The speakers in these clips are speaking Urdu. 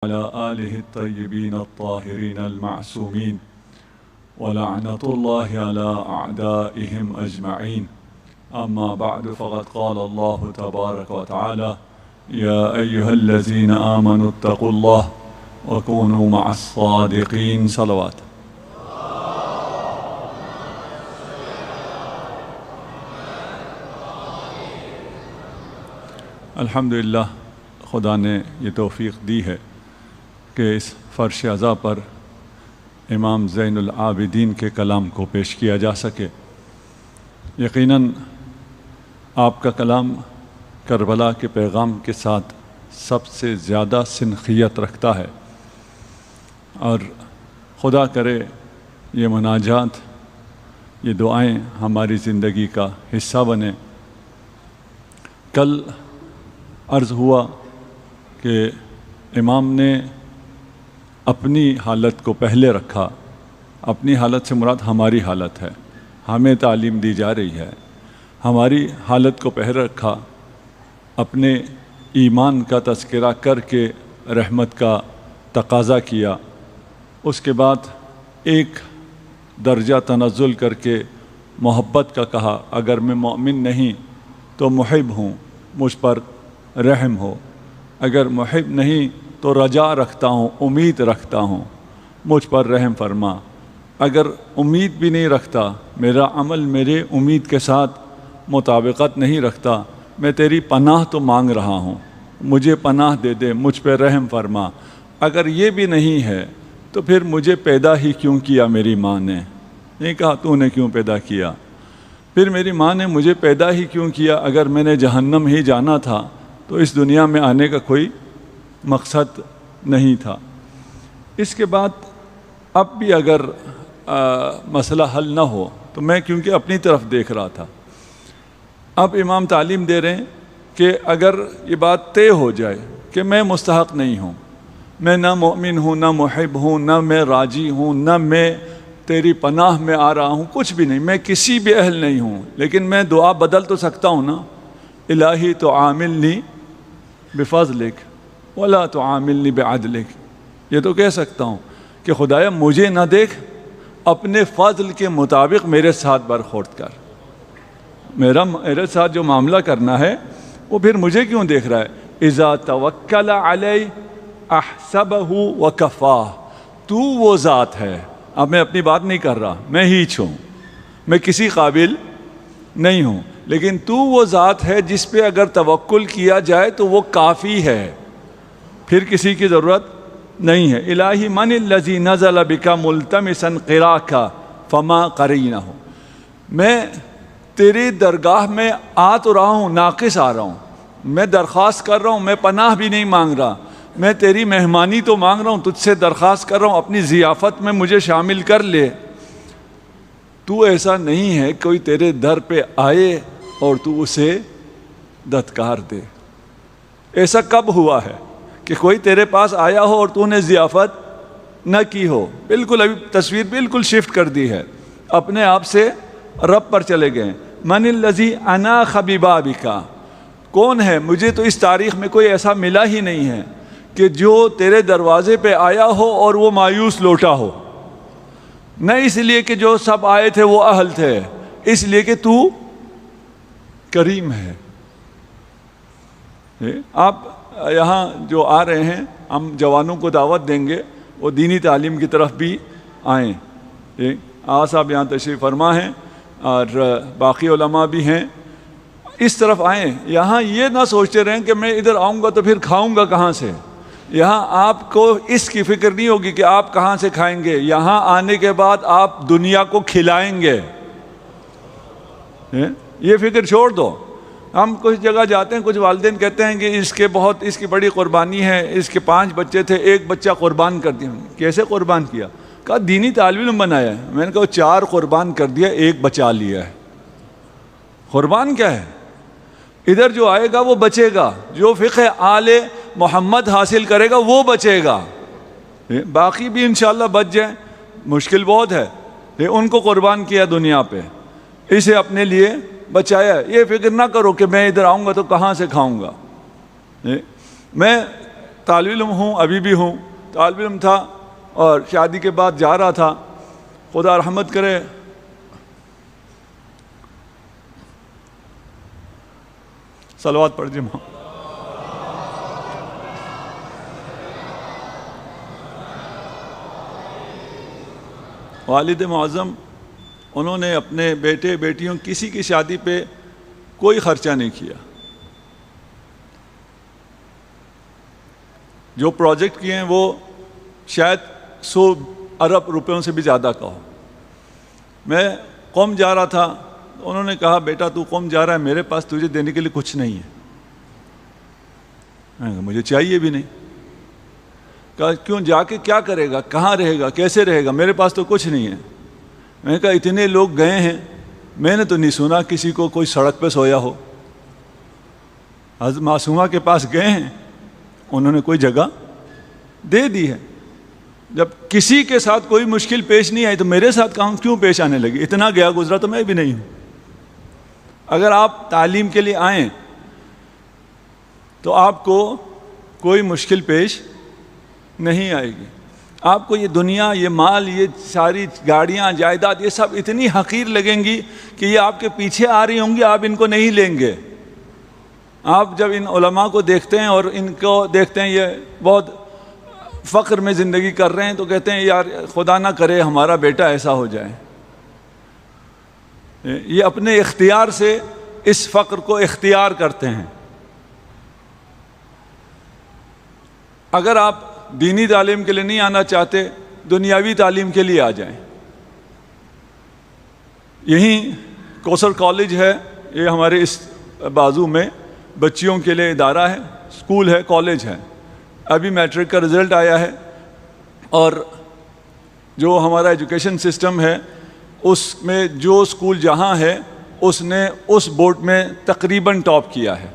على آله الطيبين الطاهرين المعصومين ولعنة الله على أعدائهم أجمعين. أما بعد فقد قال الله تبارك وتعالى: يا أيها الذين آمنوا اتقوا الله وكونوا مع الصادقين. صلوات. الحمدللہ خدا نے یہ توفیق دی ہے کہ اس فرش عزا پر امام زین العابدین کے کلام کو پیش کیا جا سکے۔ یقیناً آپ کا کلام کربلا کے پیغام کے ساتھ سب سے زیادہ سنخیت رکھتا ہے، اور خدا کرے یہ مناجات، یہ دعائیں ہماری زندگی کا حصہ بنے۔ کل عرض ہوا کہ امام نے اپنی حالت کو پہلے رکھا۔ اپنی حالت سے مراد ہماری حالت ہے، ہمیں تعلیم دی جا رہی ہے۔ ہماری حالت کو پہلے رکھا، اپنے ایمان کا تذکرہ کر کے رحمت کا تقاضا کیا۔ اس کے بعد ایک درجہ تنزل کر کے محبت کا کہا، اگر میں مومن نہیں تو محب ہوں، مجھ پر رحم ہو۔ اگر محب نہیں تو رجا رکھتا ہوں، امید رکھتا ہوں، مجھ پر رحم فرما۔ اگر امید بھی نہیں رکھتا، میرا عمل میرے امید کے ساتھ مطابقت نہیں رکھتا، میں تیری پناہ تو مانگ رہا ہوں، مجھے پناہ دے دے، مجھ پہ رحم فرما۔ اگر یہ بھی نہیں ہے تو پھر مجھے پیدا ہی کیوں کیا میری ماں نے؟ نہیں کہا تو نے کیوں پیدا کیا؟ پھر میری ماں نے مجھے پیدا ہی کیوں کیا؟ اگر میں نے جہنم ہی جانا تھا تو اس دنیا میں آنے کا کوئی مقصد نہیں تھا۔ اس کے بعد اب بھی اگر مسئلہ حل نہ ہو تو میں کیونکہ اپنی طرف دیکھ رہا تھا، اب امام تعلیم دے رہے ہیں کہ اگر یہ بات طے ہو جائے کہ میں مستحق نہیں ہوں، میں نہ مومن ہوں، نہ محب ہوں، نہ میں راجی ہوں، نہ میں تیری پناہ میں آ رہا ہوں، کچھ بھی نہیں، میں کسی بھی اہل نہیں ہوں، لیکن میں دعا بدل تو سکتا ہوں نا، الہی تو عاملنی بفضلک ولا تعاملنی بعدلک، یہ تو کہہ سکتا ہوں کہ خدایا مجھے نہ دیکھ، اپنے فضل کے مطابق میرے ساتھ برخورد کر۔ میرے ساتھ جو معاملہ کرنا ہے وہ پھر مجھے کیوں دیکھ رہا ہے؟ اذا توکل علی احسبہ وکفاہ، تو وہ ذات ہے، اب میں اپنی بات نہیں کر رہا، میں ہیچ ہوں، میں کسی قابل نہیں ہوں، لیکن تو وہ ذات ہے جس پہ اگر توکل کیا جائے تو وہ کافی ہے، پھر کسی کی ضرورت نہیں ہے۔ الہی من الذی نزل بک ملتمسا قراک فما قرینہ، میں تیری درگاہ میں آ تو رہا ہوں، ناقص آ رہا ہوں، میں درخواست کر رہا ہوں، میں پناہ بھی نہیں مانگ رہا، میں تیری مہمانی تو مانگ رہا ہوں، تجھ سے درخواست کر رہا ہوں اپنی ضیافت میں مجھے شامل کر لے۔ تو ایسا نہیں ہے کوئی تیرے در پہ آئے اور تو اسے دھتکار دے۔ ایسا کب ہوا ہے کہ کوئی تیرے پاس آیا ہو اور تو نے ضیافت نہ کی ہو؟ بالکل ابھی تصویر بالکل شفٹ کر دی ہے، اپنے آپ سے رب پر چلے گئے۔ من الذی اناخ ببابک، کون ہے؟ مجھے تو اس تاریخ میں کوئی ایسا ملا ہی نہیں ہے کہ جو تیرے دروازے پہ آیا ہو اور وہ مایوس لوٹا ہو، نہ اس لیے کہ جو سب آئے تھے وہ اہل تھے، اس لیے کہ تو کریم ہے۔ آپ یہاں جو آ رہے ہیں، ہم جوانوں کو دعوت دیں گے وہ دینی تعلیم کی طرف بھی آئیں۔ آغا صاحب یہاں تشریف فرما ہیں اور باقی علماء بھی ہیں، اس طرف آئیں۔ یہاں یہ نہ سوچتے رہیں کہ میں ادھر آؤں گا تو پھر کھاؤں گا کہاں سے۔ یہاں آپ کو اس کی فکر نہیں ہوگی کہ آپ کہاں سے کھائیں گے، یہاں آنے کے بعد آپ دنیا کو کھلائیں گے، یہ فکر چھوڑ دو۔ ہم کچھ جگہ جاتے ہیں، کچھ والدین کہتے ہیں کہ اس کی بڑی قربانی ہے، اس کے 5 بچے تھے، ایک بچہ قربان کر دیا۔ کیسے قربان کیا؟ کہا دینی طالب علم بنایا ہے۔ میں نے کہا 4 قربان کر دیا، ایک بچا لیا ہے۔ قربان کیا ہے؟ ادھر جو آئے گا وہ بچے گا، جو فقہ آل محمد حاصل کرے گا وہ بچے گا، باقی بھی انشاءاللہ بچ جائیں، مشکل بہت ہے۔ ان کو قربان کیا دنیا پہ، اسے اپنے لیے بچایا۔ یہ فکر نہ کرو کہ میں ادھر آؤں گا تو کہاں سے کھاؤں گا۔ میں طالب علم ہوں، ابھی بھی ہوں، طالب علم تھا اور شادی کے بعد جا رہا تھا، خدا رحمت کرے صلوات پڑھ جی محمد۔ والد معظم انہوں نے اپنے بیٹے بیٹیوں کسی کی شادی پہ کوئی خرچہ نہیں کیا، جو پروجیکٹ کیے ہیں وہ شاید 100 ارب روپیوں سے بھی زیادہ کا ہو۔ میں قوم جا رہا تھا، انہوں نے کہا بیٹا تو قوم جا رہا ہے، میرے پاس تجھے دینے کے لیے کچھ نہیں ہے۔ میں کہا مجھے چاہیے بھی نہیں۔ کہا کیوں، جا کے کیا کرے گا، کہاں رہے گا، کیسے رہے گا، میرے پاس تو کچھ نہیں ہے۔ میں نے کہا اتنے لوگ گئے ہیں، میں نے تو نہیں سنا کسی کو کوئی سڑک پہ سویا ہو۔ حضرت معصومہ کے پاس گئے ہیں، انہوں نے کوئی جگہ دے دی ہے۔ جب کسی کے ساتھ کوئی مشکل پیش نہیں آئی تو میرے ساتھ کیوں پیش آنے لگی؟ اتنا گیا گزرا تو میں بھی نہیں ہوں۔ اگر آپ تعلیم کے لیے آئیں تو آپ کو کوئی مشکل پیش نہیں آئے گی۔ آپ کو یہ دنیا، یہ مال، یہ ساری گاڑیاں، جائیداد، یہ سب اتنی حقیر لگیں گی کہ یہ آپ کے پیچھے آ رہی ہوں گی، آپ ان کو نہیں لیں گے۔ آپ جب ان علماء کو دیکھتے ہیں اور ان کو دیکھتے ہیں یہ بہت فقر میں زندگی کر رہے ہیں تو کہتے ہیں یار خدا نہ کرے ہمارا بیٹا ایسا ہو جائے۔ یہ اپنے اختیار سے اس فقر کو اختیار کرتے ہیں۔ اگر آپ دینی تعلیم کے لیے نہیں آنا چاہتے، دنیاوی تعلیم کے لیے آ جائیں۔ یہیں کوثر کالج ہے، یہ ہمارے اس بازو میں بچیوں کے لیے ادارہ ہے، اسکول ہے، کالج ہے۔ ابھی میٹرک کا رزلٹ آیا ہے اور جو ہمارا ایجوکیشن سسٹم ہے اس میں جو اسکول جہاں ہے اس نے اس بورڈ میں تقریباً ٹاپ کیا ہے۔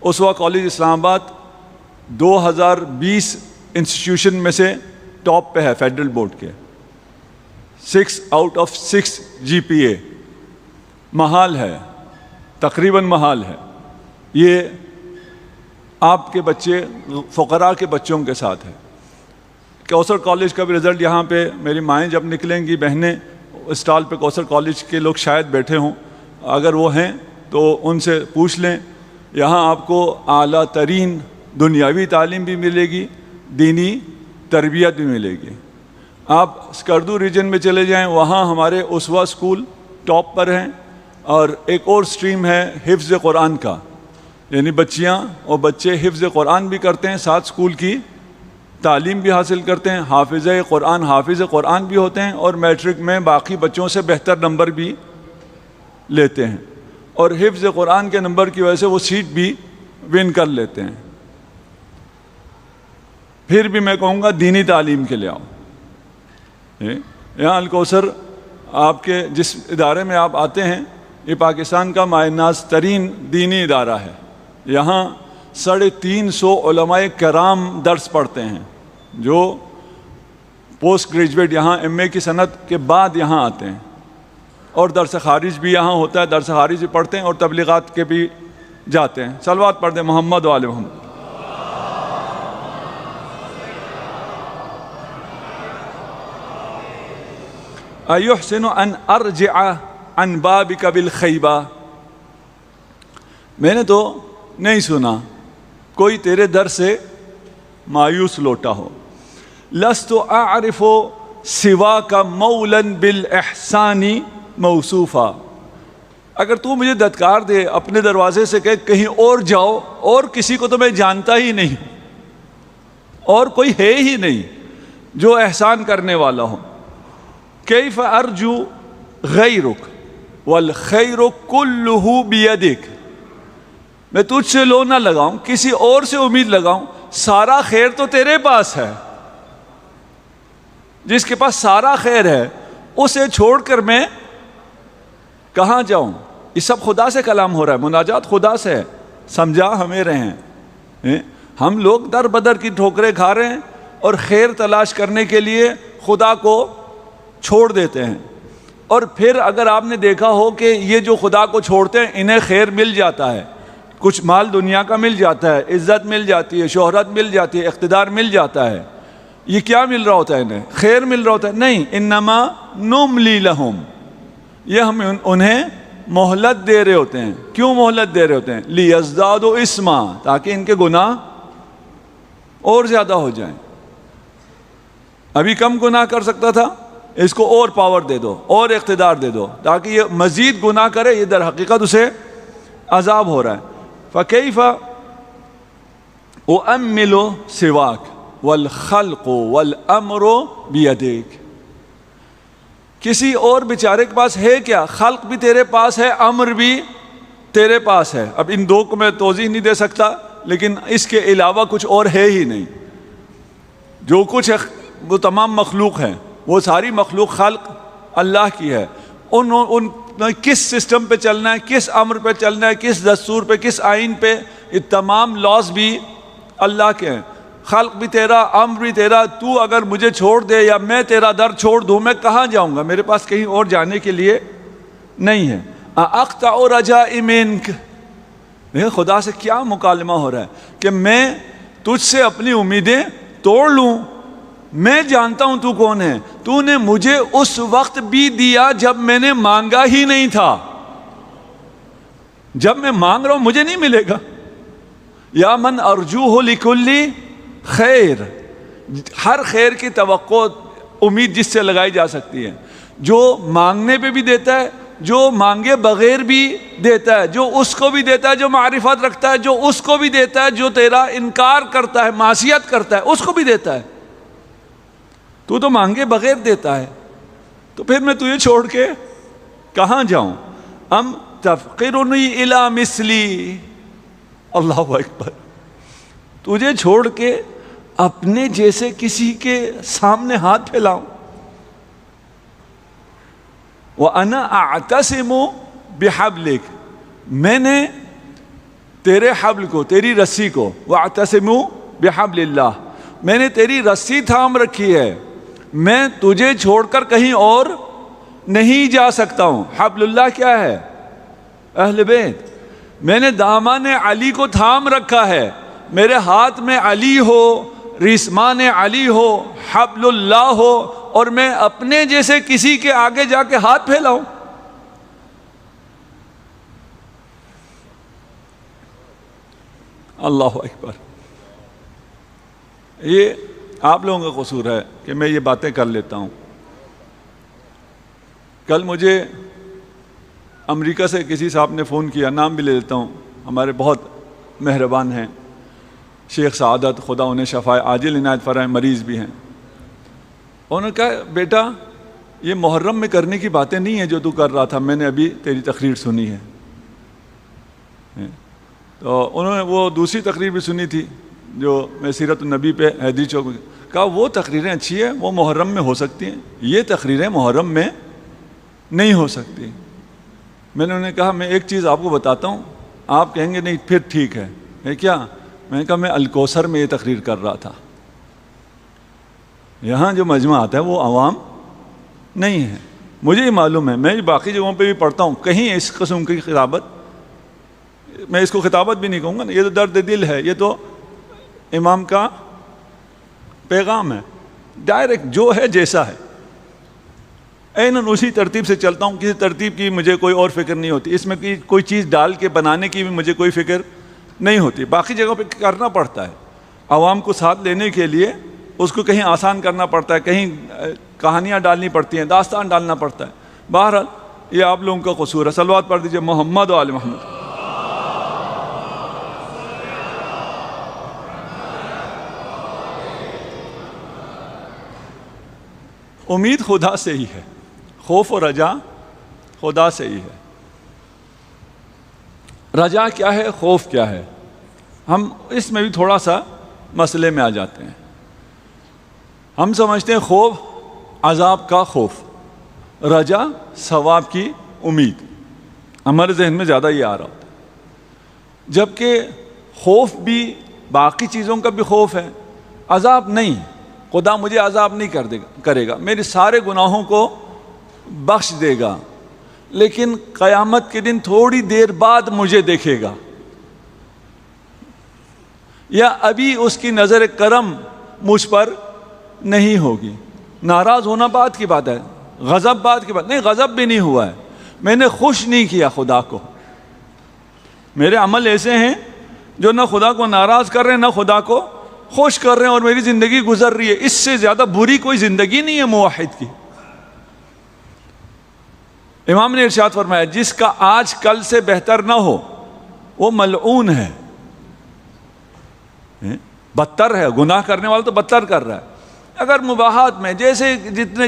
اسوا کالج اسلام آباد 2020 انسٹیٹیوشن میں سے ٹاپ پہ ہے فیڈرل بورڈ کے، 6 آؤٹ آف 6 GPA۔ محال ہے، تقریباً محال ہے۔ یہ آپ کے بچے فقراء کے بچوں کے ساتھ ہے۔ کوثر کالج کا بھی رزلٹ یہاں پہ میری مائیں جب نکلیں گی، بہنیں اسٹال پہ کوثر کالج کے لوگ شاید بیٹھے ہوں، اگر وہ ہیں تو ان سے پوچھ لیں۔ یہاں آپ کو اعلیٰ ترین دنیاوی تعلیم بھی ملے گی، دینی تربیت بھی ملے گی۔ آپ اسکردو ریجن میں چلے جائیں، وہاں ہمارے اسوا اسکول ٹاپ پر ہیں، اور ایک اور سٹریم ہے حفظ قرآن کا، یعنی بچیاں اور بچے حفظ قرآن بھی کرتے ہیں، ساتھ اسکول کی تعلیم بھی حاصل کرتے ہیں، حافظ قرآن بھی ہوتے ہیں، اور میٹرک میں باقی بچوں سے بہتر نمبر بھی لیتے ہیں، اور حفظ قرآن کے نمبر کی وجہ سے وہ سیٹ بھی ون کر لیتے ہیں۔ پھر بھی میں کہوں گا دینی تعلیم کے لیے آؤ۔ یہاں الکوثر آپ کے جس ادارے میں آپ آتے ہیں یہ پاکستان کا مایہ ناز ترین دینی ادارہ ہے۔ یہاں 350 علماء کرام درس پڑھتے ہیں جو پوسٹ گریجویٹ یہاں MA کی سند کے بعد یہاں آتے ہیں، اور درس خارج بھی یہاں ہوتا ہے، درس خارج بھی پڑھتے ہیں اور تبلیغات کے بھی جاتے ہیں۔ صلوات پڑھ دیں محمد و آل محمد۔ ایحسن ان ارجع عن بابک بالخیبہ، میں نے تو نہیں سنا کوئی تیرے در سے مایوس لوٹا ہو۔ لست اعرف سواک مولا بالاحسان موصوفا، اگر تو مجھے دھتکار دے اپنے دروازے سے کہ کہیں اور جاؤ، اور کسی کو تو میں جانتا ہی نہیں، اور کوئی ہے ہی نہیں جو احسان کرنے والا ہو۔ کیف ارجو غیرک والخیر کلہ بیدک، میں تجھ سے لو نہ لگاؤں، کسی اور سے امید لگاؤں، سارا خیر تو تیرے پاس ہے۔ جس کے پاس سارا خیر ہے اسے چھوڑ کر میں کہاں جاؤں؟ یہ سب خدا سے کلام ہو رہا ہے، مناجات خدا سے ہے، سمجھا ہمیں رہے ہیں۔ ہم لوگ در بدر کی ٹھوکریں کھا رہے ہیں اور خیر تلاش کرنے کے لیے خدا کو چھوڑ دیتے ہیں، اور پھر اگر آپ نے دیکھا ہو کہ یہ جو خدا کو چھوڑتے ہیں انہیں خیر مل جاتا ہے۔ کچھ مال دنیا کا مل جاتا ہے، عزت مل جاتی ہے، شہرت مل جاتی ہے، اقتدار مل جاتا ہے، یہ کیا مل رہا ہوتا ہے انہیں؟ خیر مل رہا ہوتا ہے؟ نہیں، انما نملی لہم، یہ ہم انہیں مہلت دے رہے ہوتے ہیں۔ کیوں مہلت دے رہے ہوتے ہیں؟ لیزدادوا اثما، تاکہ ان کے گناہ اور زیادہ ہو جائیں۔ ابھی کم گناہ کر سکتا تھا، اس کو اور پاور دے دو، اور اقتدار دے دو، تاکہ یہ مزید گناہ کرے، یہ در حقیقت اسے عذاب ہو رہا ہے۔ فَكَيْفَ أُؤَمِّلُ سِوَاكَ وَالْخَلْقُ وَالْأَمْرُ بِيَدِكَ، کسی اور بیچارے کے پاس ہے کیا؟ خلق بھی تیرے پاس ہے، امر بھی تیرے پاس ہے۔ اب ان دو کو میں توضیح نہیں دے سکتا، لیکن اس کے علاوہ کچھ اور ہے ہی نہیں۔ جو کچھ ہے وہ تمام مخلوق ہے، وہ ساری مخلوق خلق اللہ کی ہے۔ ان کس سسٹم پہ چلنا ہے، کس امر پہ چلنا ہے، کس دستور پہ، کس آئین پہ، یہ تمام لاز بھی اللہ کے ہیں۔ خلق بھی تیرا، امر بھی تیرا۔ تو اگر مجھے چھوڑ دے یا میں تیرا در چھوڑ دوں، میں کہاں جاؤں گا؟ میرے پاس کہیں اور جانے کے لیے نہیں ہے۔ اقطع رجائی منک، خدا سے کیا مکالمہ ہو رہا ہے کہ میں تجھ سے اپنی امیدیں توڑ لوں۔ میں جانتا ہوں تو کون ہے، تو نے مجھے اس وقت بھی دیا جب میں نے مانگا ہی نہیں تھا۔ جب میں مانگ رہا ہوں مجھے نہیں ملے گا۔ یا من ارجوہ لکل خیر، ہر خیر کی توقع امید جس سے لگائی جا سکتی ہے، جو مانگنے پہ بھی دیتا ہے، جو مانگے بغیر بھی دیتا ہے، جو اس کو بھی دیتا ہے جو معرفت رکھتا ہے، جو اس کو بھی دیتا ہے جو تیرا انکار کرتا ہے، معصیت کرتا ہے، اس کو بھی دیتا ہے۔ تو مانگے بغیر دیتا ہے، تو پھر میں تجھے چھوڑ کے کہاں جاؤں؟ ام تفقرنی الی مثلی، اللہ اکبر، تجھے چھوڑ کے اپنے جیسے کسی کے سامنے ہاتھ پھیلاؤں؟ وَأَنَا أَعْتَصِمُ بِحَبْلِكَ، میں نے تیرے حبل کو، تیری رسی کو، وَأَعْتَصِمُ بِحَبْلِ اللَّهِ، میں نے تیری رسی تھام رکھی ہے، میں تجھے چھوڑ کر کہیں اور نہیں جا سکتا ہوں۔ حبل اللہ کیا ہے؟ اہل بیت۔ میں نے دامان علی کو تھام رکھا ہے، میرے ہاتھ میں علی ہو، ریسمان علی ہو، حبل اللہ ہو، اور میں اپنے جیسے کسی کے آگے جا کے ہاتھ پھیلاؤں؟ اللہ اکبر۔ یہ آپ لوگوں کا قصور ہے کہ میں یہ باتیں کر لیتا ہوں۔ کل مجھے امریکہ سے کسی صاحب نے فون کیا، نام بھی لے لیتا ہوں، ہمارے بہت مہربان ہیں، شیخ سعادت، خدا انہیں شفائے عاجل عنایت فرمائے، مریض بھی ہیں۔ انہوں نے کہا بیٹا یہ محرم میں کرنے کی باتیں نہیں ہیں جو تو کر رہا تھا، میں نے ابھی تیری تقریر سنی ہے۔ تو انہوں نے وہ دوسری تقریر بھی سنی تھی جو میں سیرت النبی پہ حیدری چوک میں، کہا وہ تقریریں اچھی ہیں، وہ محرم میں ہو سکتی ہیں، یہ تقریریں محرم میں نہیں ہو سکتی۔ میں نے انہیں کہا میں ایک چیز آپ کو بتاتا ہوں، آپ کہیں گے نہیں پھر ٹھیک ہے، میں کیا؟ میں نے کہا میں الکوثر میں یہ تقریر کر رہا تھا، یہاں جو مجمع آتا ہے وہ عوام نہیں ہے، مجھے ہی معلوم ہے، میں باقی جگہوں پہ بھی پڑھتا ہوں، کہیں اس قسم کی خطابت، میں اس کو خطابت بھی نہیں کہوں گا، یہ تو درد دل ہے، یہ تو امام کا پیغام ہے، ڈائریکٹ جو ہے جیسا ہے، ایناً اسی ترتیب سے چلتا ہوں، کسی ترتیب کی مجھے کوئی اور فکر نہیں ہوتی، اس میں کوئی چیز ڈال کے بنانے کی بھی مجھے کوئی فکر نہیں ہوتی۔ باقی جگہوں پہ کرنا پڑتا ہے، عوام کو ساتھ لینے کے لیے اس کو کہیں آسان کرنا پڑتا ہے، کہیں کہانیاں ڈالنی پڑتی ہیں، داستان ڈالنا پڑتا ہے۔ بہرحال یہ آپ لوگوں کا قصور ہے۔ صلوات پڑھ دیجئے محمد و آل محمد۔ امید خدا سے ہی ہے، خوف و رجا خدا سے ہی ہے۔ رجا کیا ہے، خوف کیا ہے، ہم اس میں بھی تھوڑا سا مسئلے میں آ جاتے ہیں۔ ہم سمجھتے ہیں خوف عذاب کا خوف، رجا ثواب کی امید، ہمارے ذہن میں زیادہ یہ آ رہا ہوتا ہے، جبکہ خوف بھی باقی چیزوں کا بھی خوف ہے، عذاب نہیں، خدا مجھے عذاب نہیں کرے گا، میرے سارے گناہوں کو بخش دے گا، لیکن قیامت کے دن تھوڑی دیر بعد مجھے دیکھے گا، یا ابھی اس کی نظر کرم مجھ پر نہیں ہوگی. ناراض ہونا بات کی بات ہے، غضب بات کی بات نہیں. غضب بھی نہیں ہوا ہے، میں نے خوش نہیں کیا خدا کو. میرے عمل ایسے ہیں جو نہ خدا کو ناراض کر رہے ہیں نہ خدا کو خوش کر رہے ہیں، اور میری زندگی گزر رہی ہے. اس سے زیادہ بری کوئی زندگی نہیں ہے موحد کی. امام نے ارشاد فرمایا جس کا آج کل سے بہتر نہ ہو وہ ملعون ہے، بدتر ہے. گناہ کرنے والا تو بدتر کر رہا ہے. اگر مباحات میں جیسے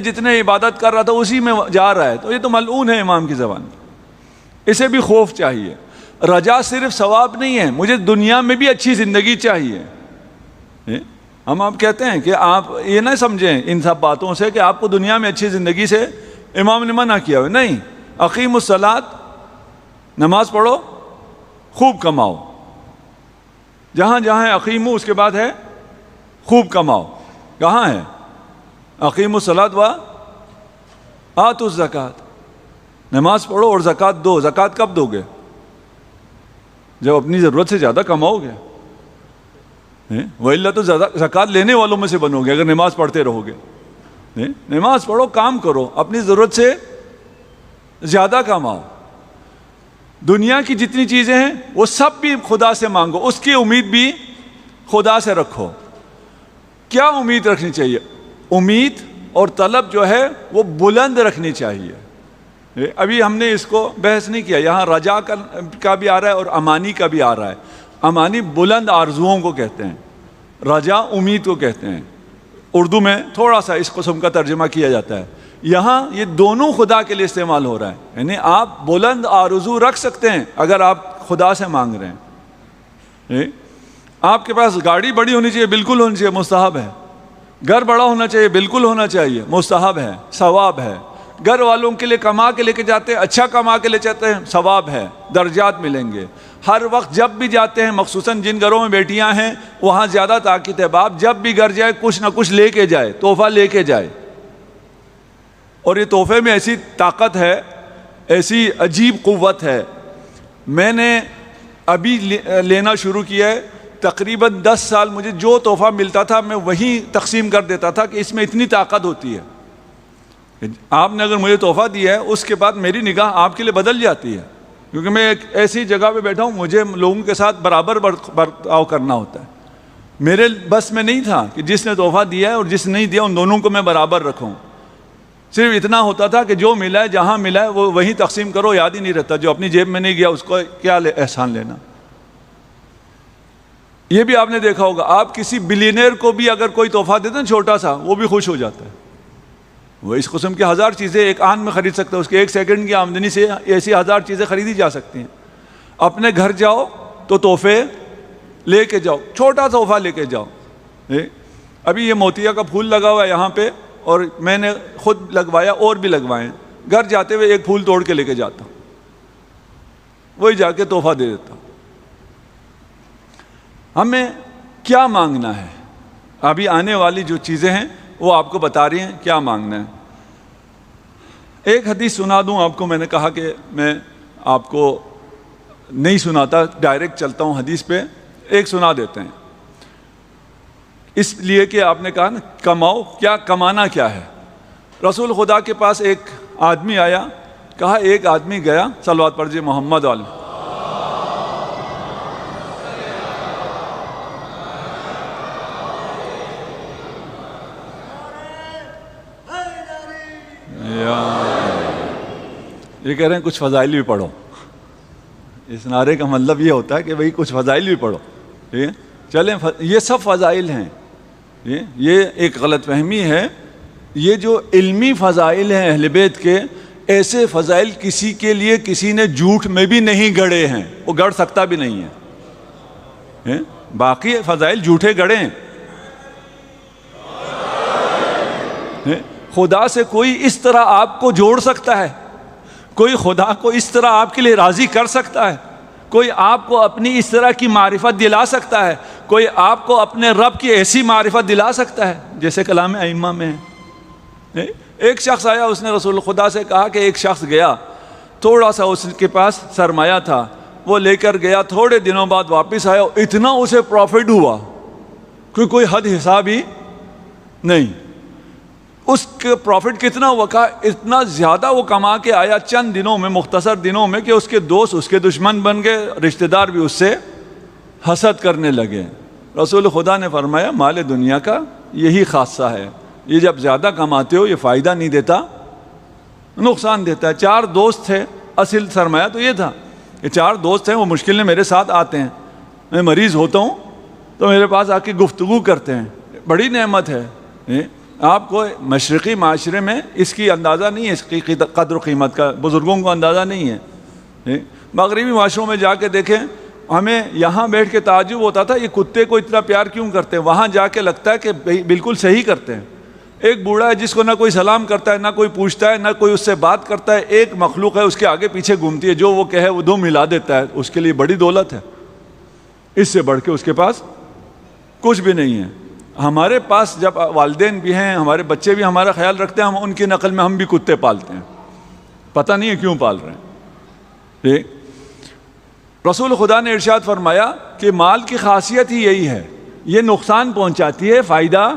جتنے عبادت کر رہا تھا اسی میں جا رہا ہے تو یہ تو ملعون ہے امام کی زبان میں. اسے بھی خوف چاہیے. رجا صرف ثواب نہیں ہے، مجھے دنیا میں بھی اچھی زندگی چاہیے. ہم آپ کہتے ہیں کہ آپ یہ نہ سمجھیں ان سب باتوں سے کہ آپ کو دنیا میں اچھی زندگی سے امام نے منع کیا ہو. نہیں، اقیم الصلاۃ، نماز پڑھو، خوب کماؤ. جہاں جہاں اقیمو اس کے بعد ہے خوب کماؤ. کہاں ہے؟ اقیم الصلاۃ و آتوا الزکوٰۃ. نماز پڑھو اور زکوٰۃ دو. زکوٰۃ کب دو گے؟ جب اپنی ضرورت سے زیادہ کماؤ گے. وَإِلَّا تو زکوٰۃ لینے والوں میں سے بنو گے اگر نماز پڑھتے رہو گے. نماز پڑھو، کام کرو، اپنی ضرورت سے زیادہ کماؤ. دنیا کی جتنی چیزیں ہیں وہ سب بھی خدا سے مانگو، اس کی امید بھی خدا سے رکھو. کیا امید رکھنی چاہیے؟ امید اور طلب جو ہے وہ بلند رکھنی چاہیے. ابھی ہم نے اس کو بحث نہیں کیا. یہاں رجا کا بھی آ رہا ہے اور امانی کا بھی آ رہا ہے. امانی بلند آرزوؤں کو کہتے ہیں، رجا امید کو کہتے ہیں. اردو میں تھوڑا سا اس قسم کا ترجمہ کیا جاتا ہے. یہاں یہ دونوں خدا کے لیے استعمال ہو رہا ہے. یعنی آپ بلند آرزو رکھ سکتے ہیں اگر آپ خدا سے مانگ رہے ہیں. آپ کے پاس گاڑی بڑی ہونی چاہیے، بالکل ہونی چاہیے، مستحب ہے. گھر بڑا ہونا چاہیے، بالکل ہونا چاہیے، مستحب ہے، ثواب ہے. گھر والوں کے لیے کما کے لے کے جاتے ہیں، اچھا کما کے لے جاتے ہیں، ثواب ہے، درجات ملیں گے. ہر وقت جب بھی جاتے ہیں، مخصوصاً جن گھروں میں بیٹیاں ہیں وہاں زیادہ تاکید ہے، باپ جب بھی گھر جائے کچھ نہ کچھ لے کے جائے، تحفہ لے کے جائے. اور یہ تحفے میں ایسی طاقت ہے، ایسی عجیب قوت ہے. میں نے ابھی لینا شروع کیا ہے. تقریباً 10 سال مجھے جو تحفہ ملتا تھا میں وہی تقسیم کر دیتا تھا کہ اس میں اتنی طاقت ہوتی ہے. آپ نے اگر مجھے تحفہ دیا ہے اس کے بعد میری نگاہ آپ کے لیے بدل جاتی ہے، کیونکہ میں ایک ایسی جگہ پہ بیٹھا ہوں، مجھے لوگوں کے ساتھ برابر برتاؤ کرنا ہوتا ہے. میرے بس میں نہیں تھا کہ جس نے تحفہ دیا ہے اور جس نے نہیں دیا ان دونوں کو میں برابر رکھوں. صرف اتنا ہوتا تھا کہ جو ملا ہے جہاں ملا ہے وہ وہیں تقسیم کرو. یاد ہی نہیں رہتا جو اپنی جیب میں نہیں گیا اس کو کیا احسان لینا. یہ بھی آپ نے دیکھا ہوگا، آپ کسی بلینئر کو بھی اگر کوئی تحفہ دیتے ہیں چھوٹا سا، وہ بھی خوش ہو جاتا ہے. وہ اس قسم کی 1000 چیزیں ایک آن میں خرید سکتا ہے. اس کے 1 سیکنڈ کی آمدنی سے ایسی 1000 چیزیں خریدی جا سکتی ہیں. اپنے گھر جاؤ تو تحفے لے کے جاؤ، چھوٹا تحفہ لے کے جاؤ. ابھی یہ موتیا کا پھول لگا ہوا ہے یہاں پہ، اور میں نے خود لگوایا اور بھی لگوائے. گھر جاتے ہوئے ایک پھول توڑ کے لے کے جاتا ہوں، وہی جا کے تحفہ دے دیتا ہوں. ہمیں کیا مانگنا ہے؟ ابھی آنے والی جو چیزیں ہیں وہ آپ کو بتا رہی ہیں کیا مانگنا ہے. ایک حدیث سنا دوں آپ کو. میں نے کہا کہ میں آپ کو نہیں سناتا، ڈائریکٹ چلتا ہوں حدیث پہ. ایک سنا دیتے ہیں، اس لیے کہ آپ نے کہا نا کماؤ. کیا کمانا کیا ہے؟ رسول خدا کے پاس ایک آدمی آیا، کہا ایک آدمی گیا، صلوات پڑھیے محمد علیہ، یہ کہہ رہے ہیں کچھ فضائل بھی پڑھو. اس نعرے کا مطلب یہ ہوتا ہے کہ بھئی کچھ فضائل بھی پڑھو. ٹھیک ہے، چلیں یہ سب فضائل ہیں. یہ ایک غلط فہمی ہے. یہ جو علمی فضائل ہیں اہل بیت کے، ایسے فضائل کسی کے لیے کسی نے جھوٹ میں بھی نہیں گڑھے ہیں، وہ گڑھ سکتا بھی نہیں ہے. باقی فضائل جھوٹے گڑھے ہیں. خدا سے کوئی اس طرح آپ کو جوڑ سکتا ہے، کوئی خدا کو اس طرح آپ کے لیے راضی کر سکتا ہے، کوئی آپ کو اپنی اس طرح کی معرفت دلا سکتا ہے، کوئی آپ کو اپنے رب کی ایسی معرفت دلا سکتا ہے جیسے کلام ائمہ میں ہے. ایک شخص آیا، اس نے رسول خدا سے کہا کہ ایک شخص گیا، تھوڑا سا اس کے پاس سرمایہ تھا، وہ لے کر گیا، تھوڑے دنوں بعد واپس آیا، اتنا اسے پروفٹ ہوا کہ کوئی حد حساب ہی نہیں۔ اس کے پروفٹ کتنا ہوا؟ اتنا زیادہ وہ کما کے آیا چند دنوں میں، مختصر دنوں میں، کہ اس کے دوست اس کے دشمن بن گئے، رشتہ دار بھی اس سے حسد کرنے لگے۔ رسول خدا نے فرمایا مال دنیا کا یہی خاصہ ہے، یہ جب زیادہ کماتے ہو یہ فائدہ نہیں دیتا، نقصان دیتا ہے۔ 4 دوست تھے، اصل سرمایہ تو یہ تھا کہ 4 دوست ہیں، وہ مشکل میں میرے ساتھ آتے ہیں، میں مریض ہوتا ہوں تو میرے پاس آ کے گفتگو کرتے ہیں، بڑی نعمت ہے۔ آپ کو مشرقی معاشرے میں اس کی اندازہ نہیں ہے، اس کی قدر و قیمت کا بزرگوں کو اندازہ نہیں ہے۔ مغربی معاشروں میں جا کے دیکھیں، ہمیں یہاں بیٹھ کے تعجب ہوتا تھا یہ کتے کو اتنا پیار کیوں کرتے ہیں، وہاں جا کے لگتا ہے کہ بالکل صحیح کرتے ہیں۔ ایک بوڑھا ہے جس کو نہ کوئی سلام کرتا ہے، نہ کوئی پوچھتا ہے، نہ کوئی اس سے بات کرتا ہے، ایک مخلوق ہے اس کے آگے پیچھے گھومتی ہے، جو وہ کہے وہ دم ہلا دیتا ہے، اس کے لیے بڑی دولت ہے، اس سے بڑھ کے اس کے پاس کچھ بھی نہیں ہے۔ ہمارے پاس جب والدین بھی ہیں، ہمارے بچے بھی ہمارا خیال رکھتے ہیں، ہم ان کی نقل میں ہم بھی کتے پالتے ہیں، پتہ نہیں ہے کیوں پال رہے ہیں۔ رسول خدا نے ارشاد فرمایا کہ مال کی خاصیت ہی یہی ہے، یہ نقصان پہنچاتی ہے، فائدہ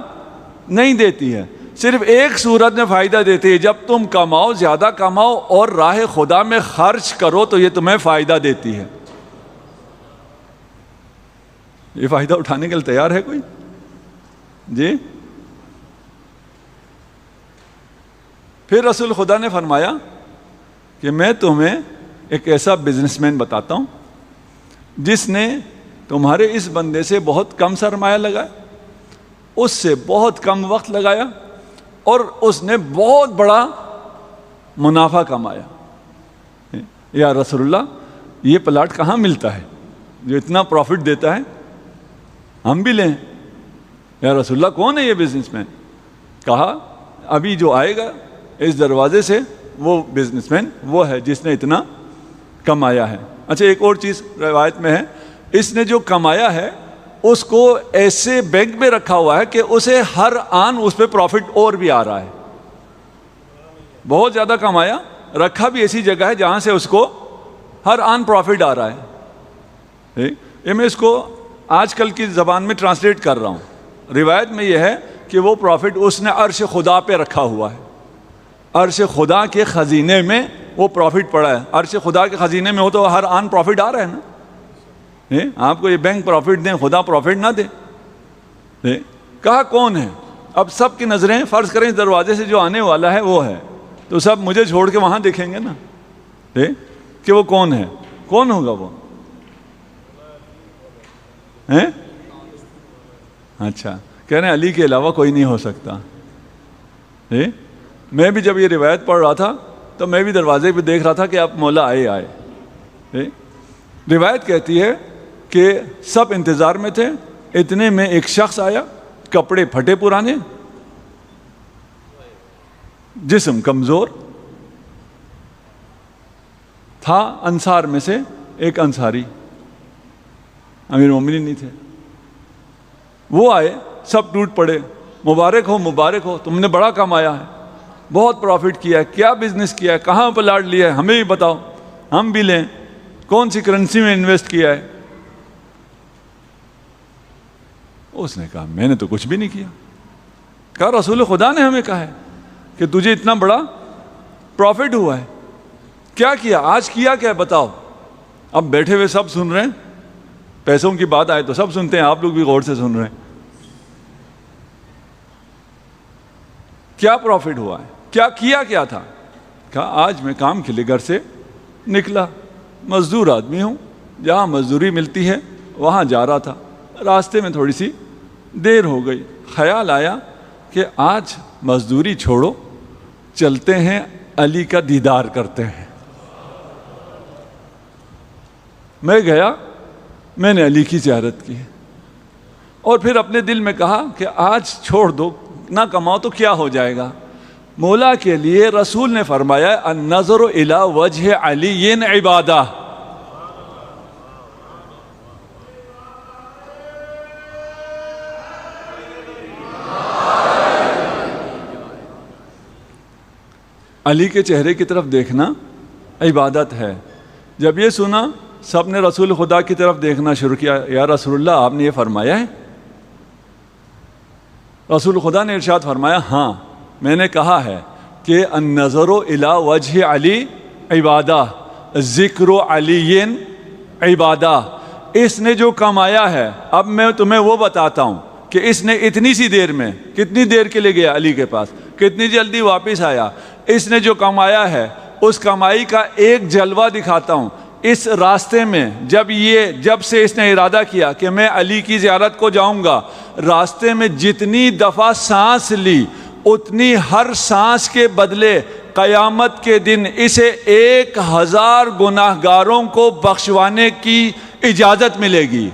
نہیں دیتی ہے۔ صرف ایک صورت میں فائدہ دیتی ہے، جب تم کماؤ، زیادہ کماؤ اور راہ خدا میں خرچ کرو تو یہ تمہیں فائدہ دیتی ہے۔ یہ فائدہ اٹھانے کے لیے تیار ہے کوئی؟ جی۔ پھر رسول خدا نے فرمایا کہ میں تمہیں ایک ایسا بزنس مین بتاتا ہوں جس نے تمہارے اس بندے سے بہت کم سرمایہ لگایا، اس سے بہت کم وقت لگایا، اور اس نے بہت بڑا منافع کمایا۔ یا رسول اللہ یہ پلاٹ کہاں ملتا ہے جو اتنا پروفٹ دیتا ہے، ہم بھی لیں۔ یا رسول اللہ کون ہے یہ بزنس مین؟ کہا ابھی جو آئے گا اس دروازے سے وہ بزنس مین وہ ہے جس نے اتنا کمایا ہے۔ اچھا ایک اور چیز روایت میں ہے، اس نے جو کمایا ہے اس کو ایسے بینک میں رکھا ہوا ہے کہ اسے ہر آن اس پہ پروفٹ اور بھی آ رہا ہے۔ بہت زیادہ کمایا، رکھا بھی ایسی جگہ ہے جہاں سے اس کو ہر آن پروفٹ آ رہا ہے۔ یہ میں اس کو آج کل کی زبان میں ٹرانسلیٹ کر رہا ہوں۔ روایت میں یہ ہے کہ وہ پروفٹ اس نے عرش خدا پہ رکھا ہوا ہے، عرش خدا کے خزینے میں وہ پروفٹ پڑا ہے۔ عرش خدا کے خزینے میں ہو تو ہر آن پروفٹ آ رہا ہے نا۔ آپ کو یہ بینک پروفٹ دیں، خدا پروفٹ نہ دے۔ کہا کون ہے؟ اب سب کی نظریں فرض کریں اس دروازے سے جو آنے والا ہے وہ ہے، تو سب مجھے چھوڑ کے وہاں دیکھیں گے نا کہ وہ کون ہے۔ کون ہوگا وہ؟ اچھا کہہ رہے ہیں علی کے علاوہ کوئی نہیں ہو سکتا۔ میں بھی جب یہ روایت پڑھ رہا تھا تو میں بھی دروازے پہ دیکھ رہا تھا کہ اب مولا آئے۔ روایت کہتی ہے کہ سب انتظار میں تھے، اتنے میں ایک شخص آیا، کپڑے پھٹے پرانے، جسم کمزور تھا، انصار میں سے ایک انصاری، امیر مومنین نہیں تھے۔ وہ آئے، سب ٹوٹ پڑے، مبارک ہو مبارک ہو، تم نے بڑا کمایا ہے، بہت پروفٹ کیا ہے، کیا بزنس کیا ہے، کہاں پلاٹ لیا ہے، ہمیں بھی بتاؤ ہم بھی لیں، کون سی کرنسی میں انویسٹ کیا ہے۔ اس نے کہا میں نے تو کچھ بھی نہیں کیا۔ کہا رسول خدا نے ہمیں کہا ہے کہ تجھے اتنا بڑا پروفٹ ہوا ہے، کیا کیا آج، کیا کیا بتاؤ۔ اب بیٹھے ہوئے سب سن رہے ہیں، پیسوں کی بات آئے تو سب سنتے ہیں، آپ لوگ بھی غور سے سن رہے ہیں۔ کیا پروفٹ ہوا ہے، کیا تھا؟ کہا آج میں کام کے لیے گھر سے نکلا، مزدور آدمی ہوں، جہاں مزدوری ملتی ہے وہاں جا رہا تھا، راستے میں تھوڑی سی دیر ہو گئی، خیال آیا کہ آج مزدوری چھوڑو، چلتے ہیں علی کا دیدار کرتے ہیں۔ میں گیا، میں نے علی کی زیارت کی، اور پھر اپنے دل میں کہا کہ آج چھوڑ دو، نہ کماؤ تو کیا ہو جائے گا۔ مولا کے لیے رسول نے فرمایا النظر الی وجہ علی عبادہ۔ علی کے چہرے کی طرف دیکھنا عبادت ہے۔ جب یہ سنا سب نے رسول خدا کی طرف دیکھنا شروع کیا. یا رسول اللہ آپ نے یہ فرمایا ہے؟ رسول خدا نے ارشاد فرمایا ہاں میں نے کہا ہے کہ النظر الی وجہ علی عبادہ، ذکر علی عبادہ. اس نے جو کمایا ہے، اب میں تمہیں وہ بتاتا ہوں کہ اس نے اتنی سی دیر میں کتنی دیر کے لیے گیا علی کے پاس، کتنی جلدی واپس آیا. اس نے جو کمایا ہے اس کمائی کا ایک جلوہ دکھاتا ہوں. اس راستے میں جب سے اس نے ارادہ کیا کہ میں علی کی زیارت کو جاؤں گا، راستے میں جتنی دفعہ سانس لی اتنی ہر سانس کے بدلے قیامت کے دن اسے 1000 گناہگاروں کو بخشوانے کی اجازت ملے گی.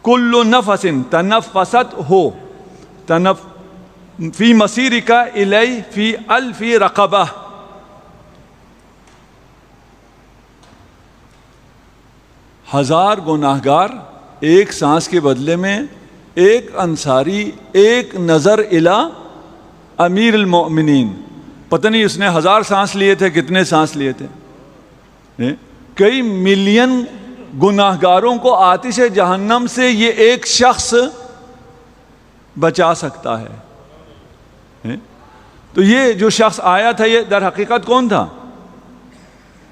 کل نفس تنفست ہو فی مسیرک الی فی الف رقبہ. ہزار گناہگار ایک سانس کے بدلے میں ایک انصاری ایک نظر الی امیر المؤمنین. پتہ نہیں اس نے 1000 سانس لیے تھے کتنے سانس لیے تھے. کئی ملین گناہگاروں کو آتش جہنم سے یہ ایک شخص بچا سکتا ہے. تو یہ جو شخص آیا تھا یہ در حقیقت کون تھا؟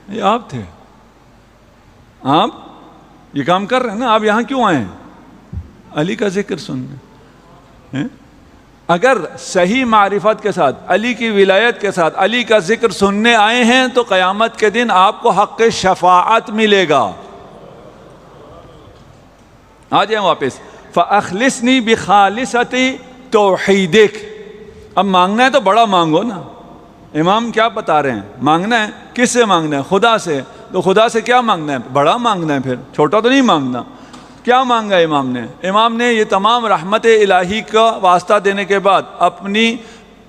یہ آپ تھے. آپ یہ کام کر رہے ہیں نا. آپ یہاں کیوں آئے ہیں؟ علی کا ذکر سننے. اگر صحیح معرفت کے ساتھ، علی کی ولایت کے ساتھ علی کا ذکر سننے آئے ہیں تو قیامت کے دن آپ کو حق شفاعت ملے گا. آ جائیں واپس. فَأَخْلِصْنِي بِخَالِصَةِ تَوْحِيدِكَ. اب مانگنا ہے تو بڑا مانگو نا. امام کیا بتا رہے ہیں؟ مانگنا ہے کس سے مانگنا ہے؟ خدا سے. تو خدا سے کیا مانگنا ہے؟ بڑا مانگنا ہے. پھر چھوٹا تو نہیں مانگنا. کیا مانگا امام نے؟ امام نے یہ تمام رحمت الہی کا واسطہ دینے کے بعد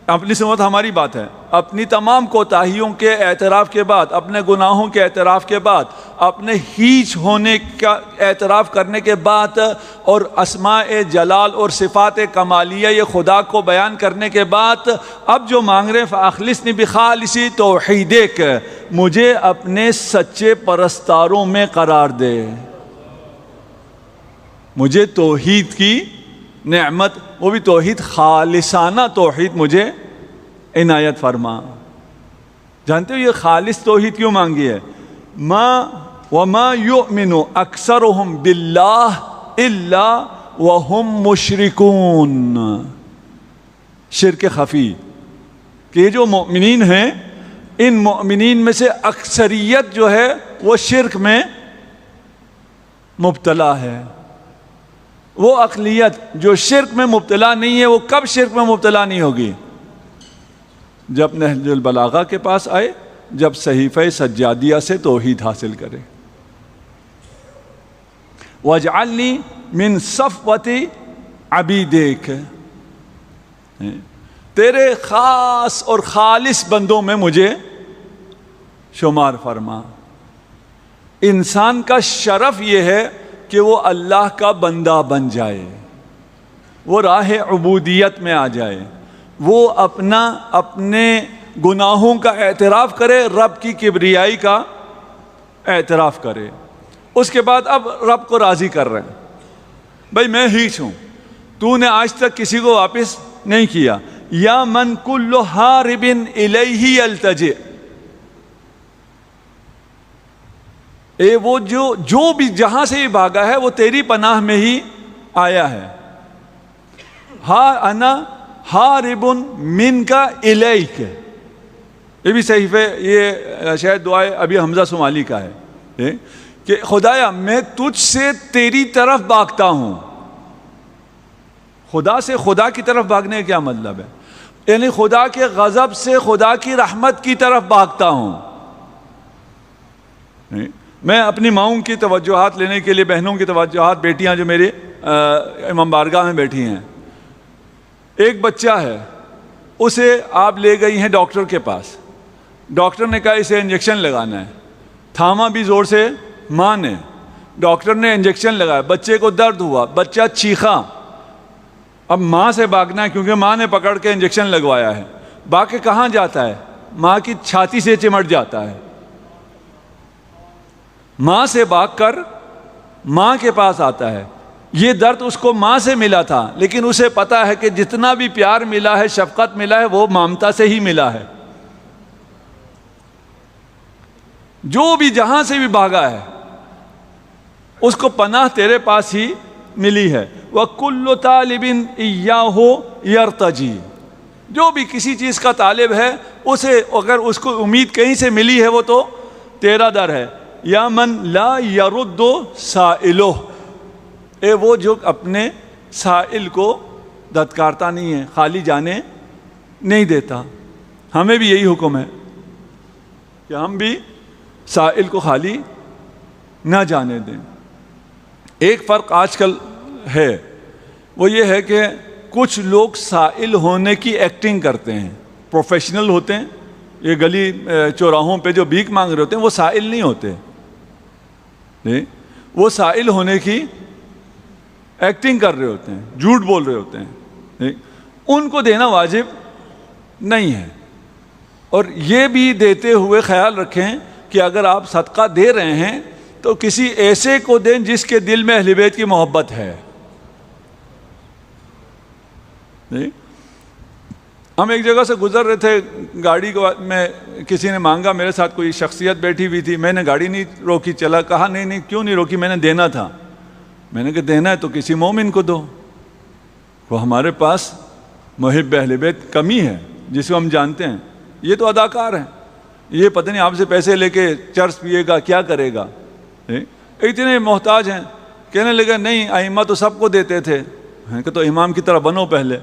اپنی سمت ہماری بات ہے، اپنی تمام کوتاہیوں کے اعتراف کے بعد، اپنے گناہوں کے اعتراف کے بعد، اپنے ہیچ ہونے کا اعتراف کرنے کے بعد اور اسماء جلال اور صفات کمالیہ یہ خدا کو بیان کرنے کے بعد اب جو مانگ رہے ہیں فَأَخْلِصْنِي بِخَالِصِ تَوْحِيدِكَ، مجھے اپنے سچے پرستاروں میں قرار دے. مجھے توحید کی نعمت، وہ بھی توحید خالصانہ توحید مجھے عنایت فرما. جانتے ہو یہ خالص توحید کیوں مانگی ہے؟ وَمَا يُؤْمِنُ أَكْثَرُهُمْ بِاللَّهِ إِلَّا وَهُمْ مُشْرِكُونَ. شرک خفی کہ یہ جو مؤمنین ہیں ان مؤمنین میں سے اکثریت جو ہے وہ شرک میں مبتلا ہے. وہ اقلیت جو شرک میں مبتلا نہیں ہے وہ کب شرک میں مبتلا نہیں ہوگی؟ جب نہج البلاغہ کے پاس آئے، جب صحیفہ سجادیہ سے توحید حاصل کرے. وَاجْعَلْنِي مِن صَفْوَةِ عَبِيدِكَ، تیرے خاص اور خالص بندوں میں مجھے شمار فرما. انسان کا شرف یہ ہے کہ وہ اللہ کا بندہ بن جائے، وہ راہ عبودیت میں آ جائے، وہ اپنے گناہوں کا اعتراف کرے، رب کی کبریائی کا اعتراف کرے. اس کے بعد اب رب کو راضی کر رہے ہیں. بھائی میں ہیچ ہوں، تو نے آج تک کسی کو واپس نہیں کیا. یا من کل ہارب الیہ یلتجئ، وہ جو بھی جہاں سے ہی بھاگا ہے وہ تیری پناہ میں ہی آیا ہے. انا ہارب منک الیک، یہ بھی صحیح ہے. یہ شاید دعائے ابھی حمزہ صومالی کا ہے کہ خدایا میں تجھ سے تیری طرف بھاگتا ہوں. خدا سے خدا کی طرف بھاگنے کا کیا مطلب ہے؟ یعنی خدا کے غضب سے خدا کی رحمت کی طرف بھاگتا ہوں. میں اپنی ماؤں کی توجہات لینے کے لیے، بہنوں کی توجہات، بیٹیاں جو میرے امام بارگاہ میں بیٹھی ہیں، ایک بچہ ہے اسے آپ لے گئی ہیں ڈاکٹر کے پاس. ڈاکٹر نے کہا اسے انجیکشن لگانا ہے. تھاما بھی زور سے ماں نے. ڈاکٹر نے انجیکشن لگایا، بچے کو درد ہوا، بچہ چیخا. اب ماں سے بھاگنا ہے کیونکہ ماں نے پکڑ کے انجیکشن لگوایا ہے. باقی کہاں جاتا ہے؟ ماں کی چھاتی سے چمٹ جاتا ہے، ماں سے بھاگ کر ماں کے پاس آتا ہے۔ یہ درد اس کو ماں سے ملا تھا، لیکن اسے پتا ہے کہ جتنا بھی پیار ملا ہے، شفقت ملا ہے، وہ ممتا سے ہی ملا ہے۔ جو بھی جہاں سے بھی بھاگا ہے اس کو پناہ تیرے پاس ہی ملی ہے۔ وَكُلُّ طَالِبٍ إِيَّاهُ يَرْتَجِي، جو بھی کسی چیز کا طالب ہے اسے اگر اس کو امید کہیں سے ملی ہے وہ تو تیرا در ہے۔ یا من لا يرد سائلہ، اے وہ جو اپنے سائل کو دھتکارتا نہیں ہے، خالی جانے نہیں دیتا۔ ہمیں بھی یہی حکم ہے کہ ہم بھی سائل کو خالی نہ جانے دیں۔ ایک فرق آج کل ہے، وہ یہ ہے کہ کچھ لوگ سائل ہونے کی ایکٹنگ کرتے ہیں، پروفیشنل ہوتے ہیں۔ یہ گلی چوراہوں پہ جو بھیک مانگ رہے ہوتے ہیں وہ سائل نہیں ہوتے، وہ سائل ہونے کی ایکٹنگ کر رہے ہوتے ہیں، جھوٹ بول رہے ہوتے ہیں۔ ان کو دینا واجب نہیں ہے۔ اور یہ بھی دیتے ہوئے خیال رکھیں کہ اگر آپ صدقہ دے رہے ہیں تو کسی ایسے کو دیں جس کے دل میں اہل بیت کی محبت ہے۔ ہم ایک جگہ سے گزر رہے تھے، گاڑی کو میں کسی نے مانگا، میرے ساتھ کوئی شخصیت بیٹھی ہوئی تھی، میں نے گاڑی نہیں روکی، چلا کہا نہیں کیوں نہیں روکی، میں نے دینا تھا۔ میں نے کہا دینا ہے تو کسی مومن کو دو، وہ ہمارے پاس محب اہل بیت کمی ہے جس کو ہم جانتے ہیں، یہ تو اداکار ہیں، یہ پتہ نہیں آپ سے پیسے لے کے چرس پیے گا، کیا کرے گا، اتنے محتاج ہیں۔ کہنے لگا نہیں ائمہ تو سب کو دیتے تھے۔ میں کہ تو امام کی طرح بنو پہلے۔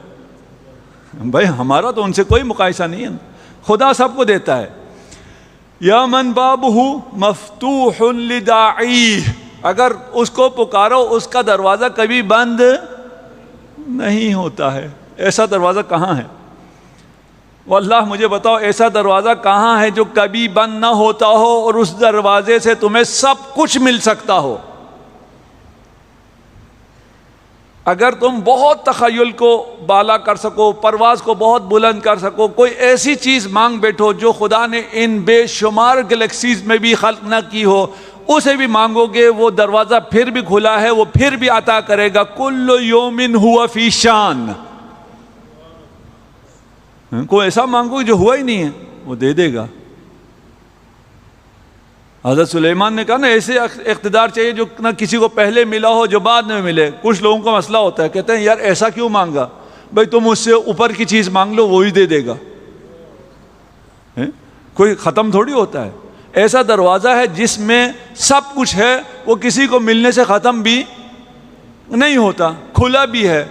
بھائی ہمارا تو ان سے کوئی مقایسہ نہیں ہے، خدا سب کو دیتا ہے۔ یا من بابہ مفتوح لداعی، اگر اس کو پکارو اس کا دروازہ کبھی بند نہیں ہوتا ہے۔ ایسا دروازہ کہاں ہے؟ واللہ مجھے بتاؤ ایسا دروازہ کہاں ہے جو کبھی بند نہ ہوتا ہو اور اس دروازے سے تمہیں سب کچھ مل سکتا ہو۔ اگر تم بہت تخیل کو بالا کر سکو، پرواز کو بہت بلند کر سکو، کوئی ایسی چیز مانگ بیٹھو جو خدا نے ان بے شمار گلیکسیز میں بھی خلق نہ کی ہو، اسے بھی مانگو گے، وہ دروازہ پھر بھی کھلا ہے، وہ پھر بھی عطا کرے گا۔ کل یوم ہوا فی شان، کوئی ایسا مانگو جو ہوا ہی نہیں ہے وہ دے دے گا۔ حضرت سلیمان نے کہا نا ایسے اقتدار چاہیے جو نہ کسی کو پہلے ملا ہو جو بعد میں ملے۔ کچھ لوگوں کا مسئلہ ہوتا ہے، کہتے ہیں یار ایسا کیوں مانگا؟ بھائی تم اس سے اوپر کی چیز مانگ لو وہی دے دے گا، کوئی ختم تھوڑی ہوتا ہے۔ ایسا دروازہ ہے جس میں سب کچھ ہے، وہ کسی کو ملنے سے ختم بھی نہیں ہوتا، کھلا بھی ہے۔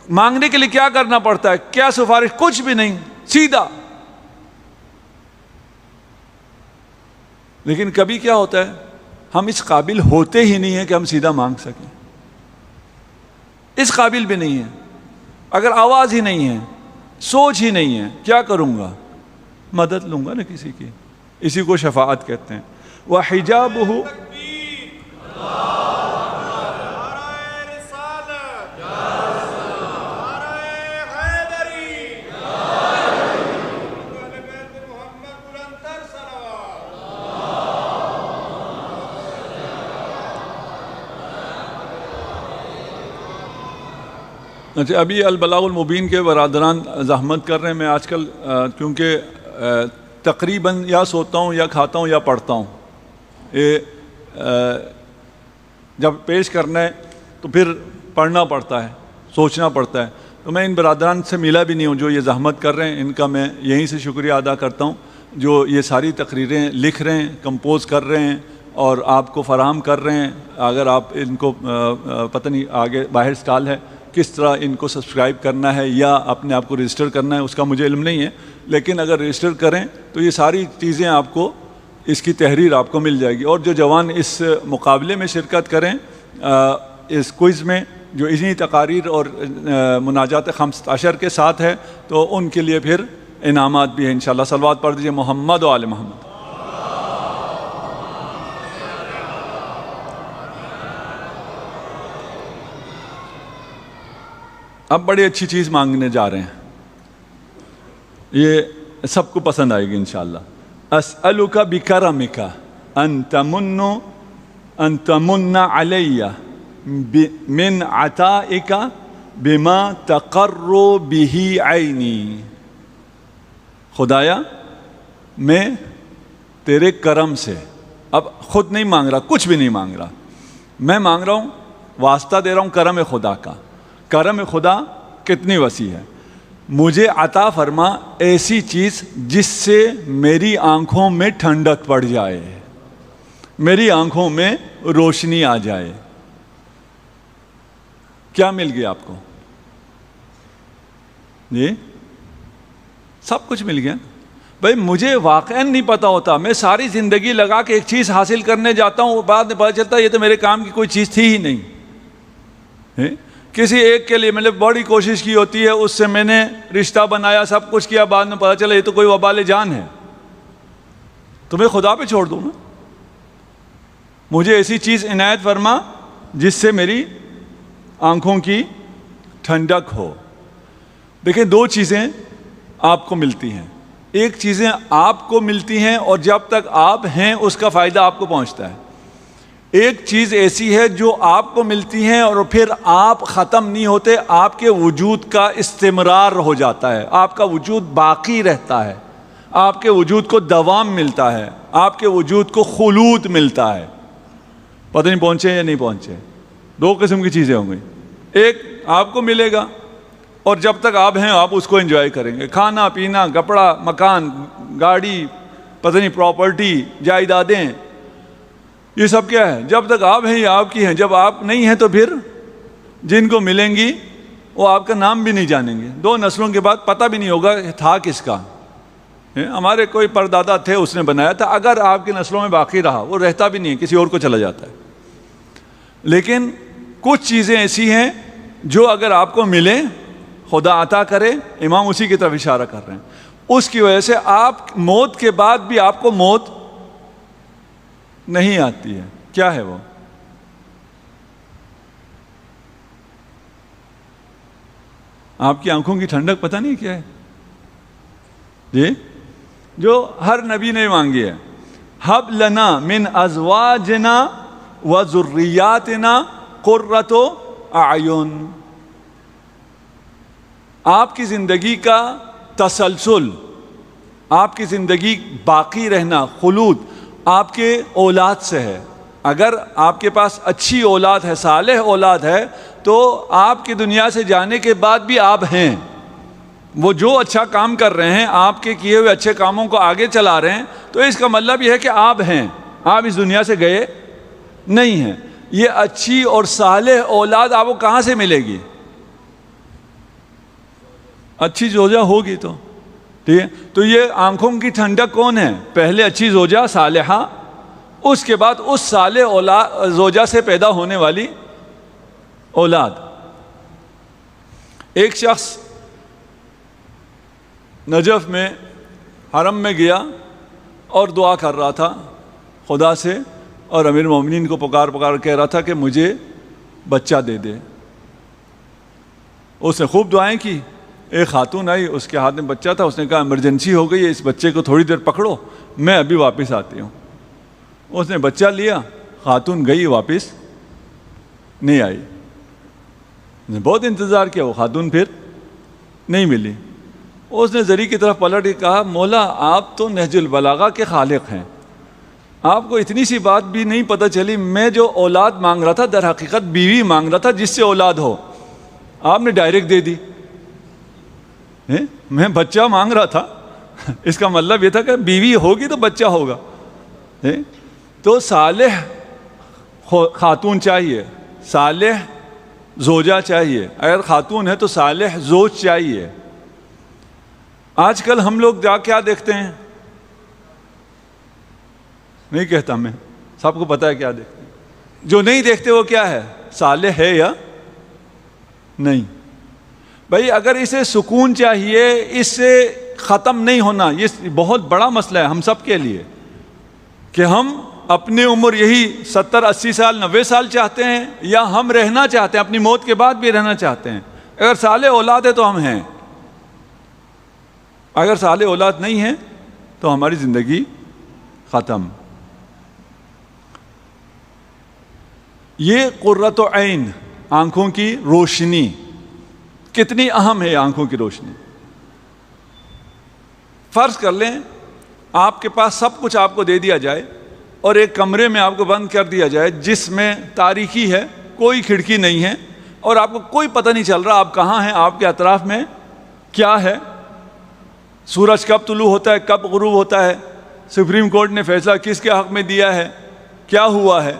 مانگنے کے لیے کیا کرنا پڑتا ہے؟ کیا سفارش؟ کچھ بھی نہیں، سیدھا۔ لیکن کبھی کیا ہوتا ہے، ہم اس قابل ہوتے ہی نہیں ہیں کہ ہم سیدھا مانگ سکیں، اس قابل بھی نہیں ہیں۔ اگر آواز ہی نہیں ہے، سوچ ہی نہیں ہے، کیا کروں گا؟ مدد لوں گا نا کسی کی، اسی کو شفاعت کہتے ہیں۔ وَحِجَابُهُ اچھا، ابھی البلاغ المبین کے برادران زحمت کر رہے ہیں۔ میں آج کل کیونکہ تقریباً یا سوتا ہوں یا کھاتا ہوں یا پڑھتا ہوں، یہ جب پیش کرنا ہے تو پھر پڑھنا پڑتا ہے، سوچنا پڑتا ہے۔ تو میں ان برادران سے ملا بھی نہیں ہوں جو یہ زحمت کر رہے ہیں، ان کا میں یہیں سے شکریہ ادا کرتا ہوں، جو یہ ساری تقریریں لکھ رہے ہیں، کمپوز کر رہے ہیں اور آپ کو فراہم کر رہے ہیں۔ اگر آپ ان کو پتہ نہیں آگے باہر اسٹال ہے، کس طرح ان کو سبسکرائب کرنا ہے یا اپنے آپ کو رجسٹر کرنا ہے، اس کا مجھے علم نہیں ہے، لیکن اگر رجسٹر کریں تو یہ ساری چیزیں آپ کو، اس کی تحریر آپ کو مل جائے گی۔ اور جو جوان اس مقابلے میں شرکت کریں، اس کوئز میں جو انہی تقاریر اور مناجات 15 کے ساتھ ہے، تو ان کے لیے پھر انعامات بھی ہیں انشاءاللہ۔ صلوات پڑھ دیجیے محمد و آل محمد۔ اب بڑی اچھی چیز مانگنے جا رہے ہیں۔ یہ سب کو پسند آئے گی انشاءاللہ. اسألک بکرمک ان تمن علی من عطائک بما تقر به عینی. خدایا میں تیرے کرم سے، اب خود نہیں مانگ رہا، کچھ بھی نہیں مانگ رہا، میں مانگ رہا ہوں، واسطہ دے رہا ہوں کرم خدا کا. کرم خدا کتنی وسیع ہے. مجھے عطا فرما ایسی چیز جس سے میری آنکھوں میں ٹھنڈک پڑ جائے، میری آنکھوں میں روشنی آ جائے. کیا مل گیا آپ کو؟ جی سب کچھ مل گیا. بھائی مجھے واقعاً نہیں پتا ہوتا، میں ساری زندگی لگا کے ایک چیز حاصل کرنے جاتا ہوں، بعد میں پتا چلتا ہے یہ تو میرے کام کی کوئی چیز تھی ہی نہیں. کسی ایک کے لیے میں نے بڑی کوشش کی ہوتی ہے، اس سے میں نے رشتہ بنایا، سب کچھ کیا، بعد میں پتا چلا یہ تو کوئی وبال جان ہے. تو میں خدا پہ چھوڑ دوں نا. مجھے ایسی چیز عنایت فرما جس سے میری آنکھوں کی ٹھنڈک ہو. دیکھیں دو چیزیں آپ کو ملتی ہیں. ایک چیزیں آپ کو ملتی ہیں اور جب تک آپ ہیں اس کا فائدہ آپ کو پہنچتا ہے. ایک چیز ایسی ہے جو آپ کو ملتی ہیں اور پھر آپ ختم نہیں ہوتے، آپ کے وجود کا استمرار ہو جاتا ہے، آپ کا وجود باقی رہتا ہے، آپ کے وجود کو دوام ملتا ہے، آپ کے وجود کو خلود ملتا ہے. پتہ نہیں پہنچے یا نہیں پہنچے. دو قسم کی چیزیں ہوں گی. ایک آپ کو ملے گا اور جب تک آپ ہیں آپ اس کو انجوائے کریں گے، کھانا پینا، کپڑا، مکان، گاڑی، پتہ نہیں پراپرٹی، جائیدادیں، یہ سب کیا ہے؟ جب تک آپ ہیں یہ آپ کی ہیں. جب آپ نہیں ہیں تو پھر جن کو ملیں گی وہ آپ کا نام بھی نہیں جانیں گے. 2 نسلوں کے بعد پتہ بھی نہیں ہوگا تھا کس کا. ہمارے کوئی پردادا تھے، اس نے بنایا تھا، اگر آپ کی نسلوں میں باقی رہا وہ رہتا بھی نہیں ہے، کسی اور کو چلا جاتا ہے. لیکن کچھ چیزیں ایسی ہیں جو اگر آپ کو ملیں، خدا عطا کرے، امام اسی کی طرف اشارہ کر رہے ہیں، اس کی وجہ سے آپ موت کے بعد بھی آپ کو موت نہیں آتی ہے. کیا ہے وہ؟ آپ کی آنکھوں کی ٹھنڈک پتہ نہیں کیا ہے جی، جو ہر نبی نے مانگی ہے. ہب لنا من ازواجنا و ذریاتنا قرۃ اعین. آپ کی زندگی کا تسلسل، آپ کی زندگی باقی رہنا، خلود آپ کے اولاد سے ہے. اگر آپ کے پاس اچھی اولاد ہے، صالح اولاد ہے، تو آپ کی دنیا سے جانے کے بعد بھی آپ ہیں. وہ جو اچھا کام کر رہے ہیں، آپ کے کیے ہوئے اچھے کاموں کو آگے چلا رہے ہیں، تو اس کا مطلب یہ ہے کہ آپ ہیں، آپ اس دنیا سے گئے نہیں ہیں. یہ اچھی اور صالح اولاد آپ کو کہاں سے ملے گی؟ اچھی زوجہ ہوگی تو ٹھیک ہے. تو یہ آنکھوں کی ٹھنڈک کون ہے؟ پہلے اچھی زوجہ صالحہ، اس کے بعد اس صالح زوجہ سے پیدا ہونے والی اولاد. ایک شخص نجف میں حرم میں گیا اور دعا کر رہا تھا خدا سے، اور امیر المومنین کو پکار کہہ رہا تھا کہ مجھے بچہ دے دے. اس نے خوب دعائیں کی. ایک خاتون آئی، اس کے ہاتھ میں بچہ تھا، اس نے کہا ایمرجنسی ہو گئی ہے، اس بچے کو تھوڑی دیر پکڑو، میں ابھی واپس آتی ہوں. اس نے بچہ لیا، خاتون گئی، واپس نہیں آئی. بہت انتظار کیا، وہ خاتون پھر نہیں ملی. اس نے زری کی طرف پلٹ کے کہا مولا آپ تو نہج البلاغہ کے خالق ہیں، آپ کو اتنی سی بات بھی نہیں پتہ چلی؟ میں جو اولاد مانگ رہا تھا در حقیقت بیوی مانگ رہا تھا جس سے اولاد ہو، آپ نے ڈائریکٹ دے دی. میں بچہ مانگ رہا تھا، اس کا مطلب یہ تھا کہ بیوی ہوگی تو بچہ ہوگا. تو صالح خاتون چاہیے، صالح زوجہ چاہیے. اگر خاتون ہے تو صالح زوج چاہیے. آج کل ہم لوگ کیا دیکھتے ہیں؟ نہیں کہتا میں، سب کو پتا ہے کیا دیکھتے ہیں. جو نہیں دیکھتے وہ کیا ہے؟ صالح ہے یا نہیں. بھائی اگر اسے سکون چاہیے، اس سے ختم نہیں ہونا، یہ بہت بڑا مسئلہ ہے ہم سب کے لیے کہ ہم اپنی عمر یہی 70 80 سال 90 سال چاہتے ہیں، یا ہم رہنا چاہتے ہیں، اپنی موت کے بعد بھی رہنا چاہتے ہیں. اگر صالح اولاد ہے تو ہم ہیں. اگر صالح اولاد نہیں ہے تو ہماری زندگی ختم. یہ قرۃ عین، آنکھوں کی روشنی کتنی اہم ہے. آنکھوں کی روشنی، فرض کر لیں آپ کے پاس سب کچھ آپ کو دے دیا جائے اور ایک کمرے میں آپ کو بند کر دیا جائے جس میں تاریکی ہے، کوئی کھڑکی نہیں ہے اور آپ کو کوئی پتہ نہیں چل رہا آپ کہاں ہیں، آپ کے اطراف میں کیا ہے، سورج کب طلوع ہوتا ہے، کب غروب ہوتا ہے، سپریم کورٹ نے فیصلہ کس کے حق میں دیا ہے، کیا ہوا ہے،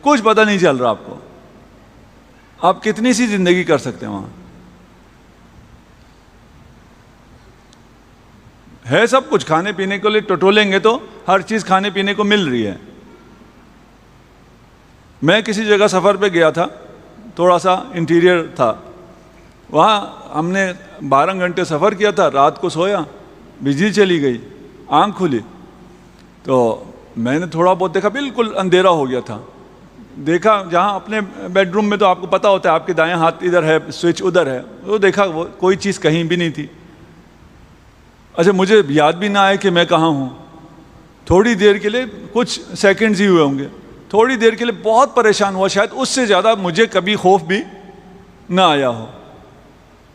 کچھ پتہ نہیں چل رہا آپ کو. آپ کتنی سی زندگی کر سکتے ہیں وہاں؟ ہے سب کچھ کھانے پینے کے لیے، ٹٹولیں گے تو ہر چیز کھانے پینے کو مل رہی ہے. میں کسی جگہ سفر پہ گیا تھا، تھوڑا سا انٹیریئر تھا، وہاں ہم نے 12 گھنٹے سفر کیا تھا. رات کو سویا، بجلی چلی گئی، آنکھ کھلی تو میں نے تھوڑا بہت دیکھا، بالکل اندھیرا ہو گیا تھا. دیکھا جہاں اپنے بیڈ روم میں تو آپ کو پتہ ہوتا ہے آپ کے دائیں ہاتھ ادھر ہے، سوئچ ادھر ہے، وہ دیکھا وہ کوئی چیز کہیں بھی نہیں تھی. اچھا مجھے یاد بھی نہ آئے کہ میں کہاں ہوں. تھوڑی دیر کے لیے، کچھ سیکنڈز ہی ہوئے ہوں گے، تھوڑی دیر کے لیے بہت پریشان ہوا، شاید اس سے زیادہ مجھے کبھی خوف بھی نہ آیا ہو.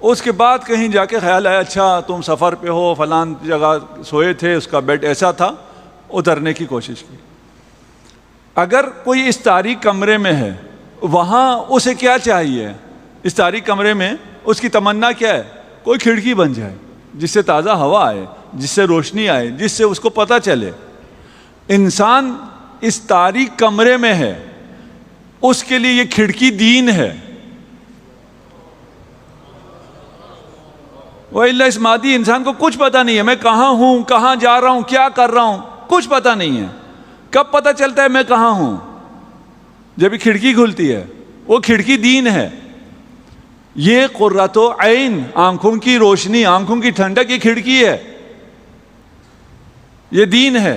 اس کے بعد کہیں جا کے خیال آیا اچھا تم سفر پہ ہو، فلان جگہ سوئے تھے، اس کا بیڈ ایسا تھا، اترنے کی کوشش کی. اگر کوئی اس تاریک کمرے میں ہے، وہاں اسے کیا چاہیے؟ اس تاریک کمرے میں اس کی تمنا کیا ہے؟ کوئی کھڑکی بن جائے جس سے تازہ ہوا آئے، جس سے روشنی آئے، جس سے اس کو پتہ چلے. انسان اس تاریک کمرے میں ہے، اس کے لیے یہ کھڑکی دین ہے. وَإِلَّا اس مادی انسان کو کچھ پتہ نہیں ہے میں کہاں ہوں، کہاں جا رہا ہوں، کیا کر رہا ہوں، کچھ پتہ نہیں ہے. کب پتہ چلتا ہے میں کہاں ہوں؟ جب یہ کھڑکی کھلتی ہے. وہ کھڑکی دین ہے. یہ قرۃ عین، آنکھوں کی روشنی، آنکھوں کی ٹھنڈک، یہ کھڑکی ہے، یہ دین ہے،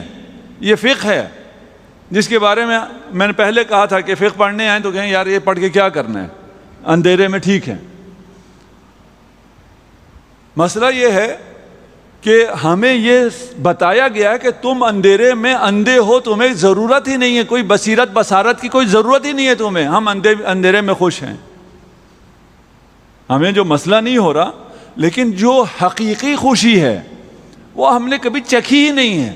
یہ فقہ ہے، جس کے بارے میں نے پہلے کہا تھا کہ فقہ پڑھنے آئیں تو کہیں یار یہ پڑھ کے کیا کرنا ہے، اندھیرے میں ٹھیک ہے. مسئلہ یہ ہے کہ ہمیں یہ بتایا گیا ہے کہ تم اندھیرے میں اندھے ہو، تمہیں ضرورت ہی نہیں ہے، کوئی بصیرت بصارت کی کوئی ضرورت ہی نہیں ہے تمہیں. ہم اندھیرے میں خوش ہیں. ہمیں جو مسئلہ نہیں ہو رہا، لیکن جو حقیقی خوشی ہے وہ ہم نے کبھی چکھی ہی نہیں ہے،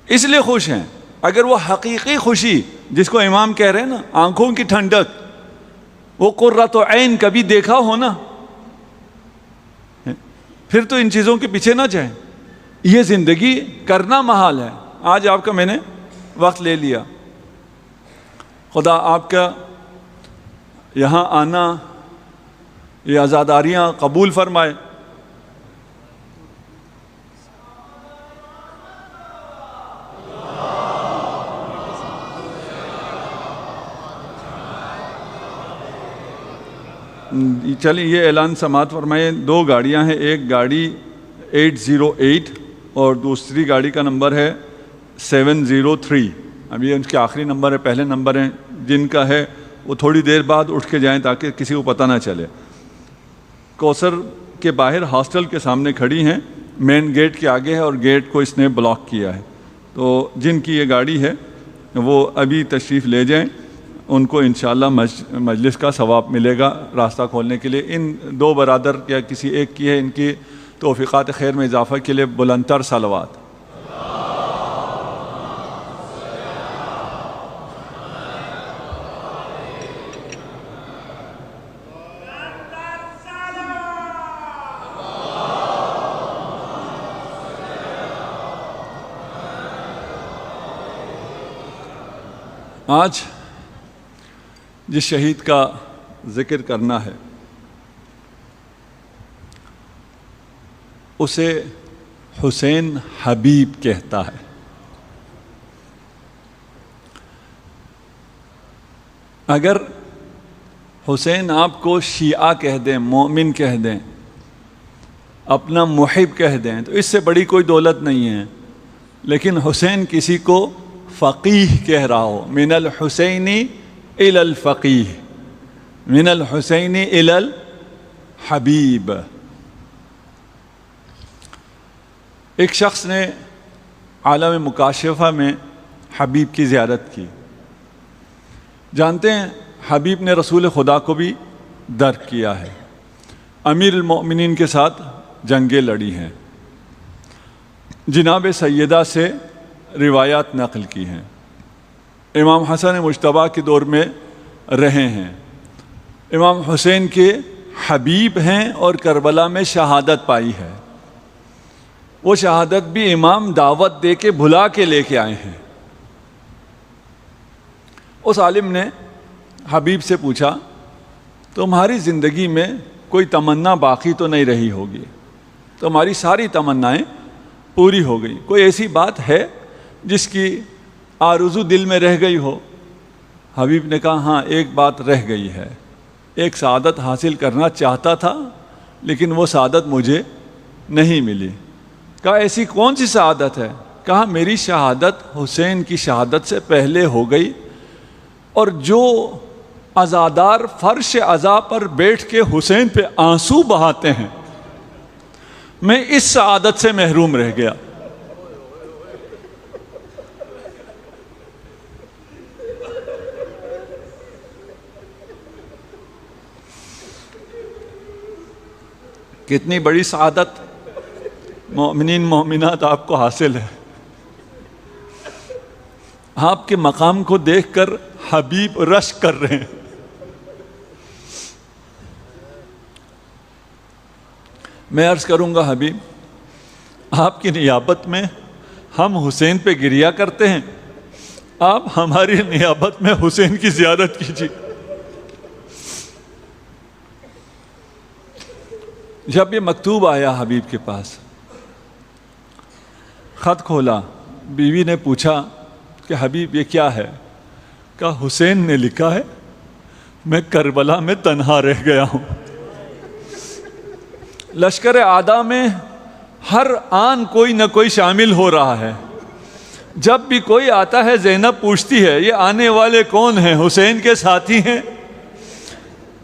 اس لیے خوش ہیں. اگر وہ حقیقی خوشی جس کو امام کہہ رہے ہیں نا، آنکھوں کی ٹھنڈک، وہ قرۃ عین کبھی دیکھا ہو نا، پھر تو ان چیزوں کے پیچھے نہ جائیں. یہ زندگی کرنا محال ہے. آج آپ کا میں نے وقت لے لیا. خدا آپ کا یہاں آنا، یہ عزاداریاں قبول فرمائے. چلیں یہ اعلان سماعت فرمائیں. 2 گاڑیاں ہیں، ایک گاڑی 808 اور دوسری گاڑی کا نمبر ہے 703. اب یہ ان کے آخری نمبر ہے، پہلے نمبر ہیں. جن کا ہے وہ تھوڑی دیر بعد اٹھ کے جائیں تاکہ کسی کو پتہ نہ چلے. کوثر کے باہر ہاسٹل کے سامنے کھڑی ہیں، مین گیٹ کے آگے ہے اور گیٹ کو اس نے بلاک کیا ہے. تو جن کی یہ گاڑی ہے وہ ابھی تشریف لے جائیں، ان کو انشاءاللہ مجلس کا ثواب ملے گا راستہ کھولنے کے لیے. ان 2 برادر یا کسی ایک کی ہے، ان کی توفیقات خیر میں اضافہ کے لیے بلندتر صلوات. آج جس شہید کا ذکر کرنا ہے اسے حسین حبیب کہتا ہے. اگر حسین آپ کو شیعہ کہہ دیں، مومن کہہ دیں، اپنا محب کہہ دیں تو اس سے بڑی کوئی دولت نہیں ہے. لیکن حسین کسی کو فقیہ کہہ رہا ہو، من الحسین الی الفقیہ، من الحسین الی الحبیب، ایک شخص نے عالم مکاشفہ میں حبیب کی زیارت کی. جانتے ہیں حبیب نے رسول خدا کو بھی درک کیا ہے، امیر المؤمنین کے ساتھ جنگیں لڑی ہیں، جناب سیدہ سے روایات نقل کی ہیں، امام حسن مجتبیٰ کے دور میں رہے ہیں، امام حسین کے حبیب ہیں اور کربلا میں شہادت پائی ہے. وہ شہادت بھی امام دعوت دے کے بھلا کے لے کے آئے ہیں. اس عالم نے حبیب سے پوچھا تمہاری زندگی میں کوئی تمنا باقی تو نہیں رہی ہوگی، تمہاری ساری تمنائیں پوری ہو گئی، کوئی ایسی بات ہے جس کی آرزو دل میں رہ گئی ہو؟ حبیب نے کہا ہاں ایک بات رہ گئی ہے، ایک سعادت حاصل کرنا چاہتا تھا لیکن وہ سعادت مجھے نہیں ملی. کہا ایسی کون سی سعادت ہے؟ کہا میری شہادت حسین کی شہادت سے پہلے ہو گئی، اور جو عزادار فرش عزا پر بیٹھ کے حسین پہ آنسو بہاتے ہیں میں اس سعادت سے محروم رہ گیا. کتنی بڑی سعادت مومنین مومنات آپ کو حاصل ہے. آپ کے مقام کو دیکھ کر حبیب رشک کر رہے ہیں. میں عرض کروں گا حبیب آپ کی نیابت میں ہم حسین پہ گریا کرتے ہیں، آپ ہماری نیابت میں حسین کی زیارت کیجیے. جب یہ مکتوب آیا حبیب کے پاس، خط کھولا، بیوی نے پوچھا کہ حبیب یہ کیا ہے؟ کہا حسین نے لکھا ہے میں کربلا میں تنہا رہ گیا ہوں. لشکر اعداء میں ہر آن کوئی نہ کوئی شامل ہو رہا ہے. جب بھی کوئی آتا ہے زینب پوچھتی ہے یہ آنے والے کون ہیں؟ حسین کے ساتھی ہیں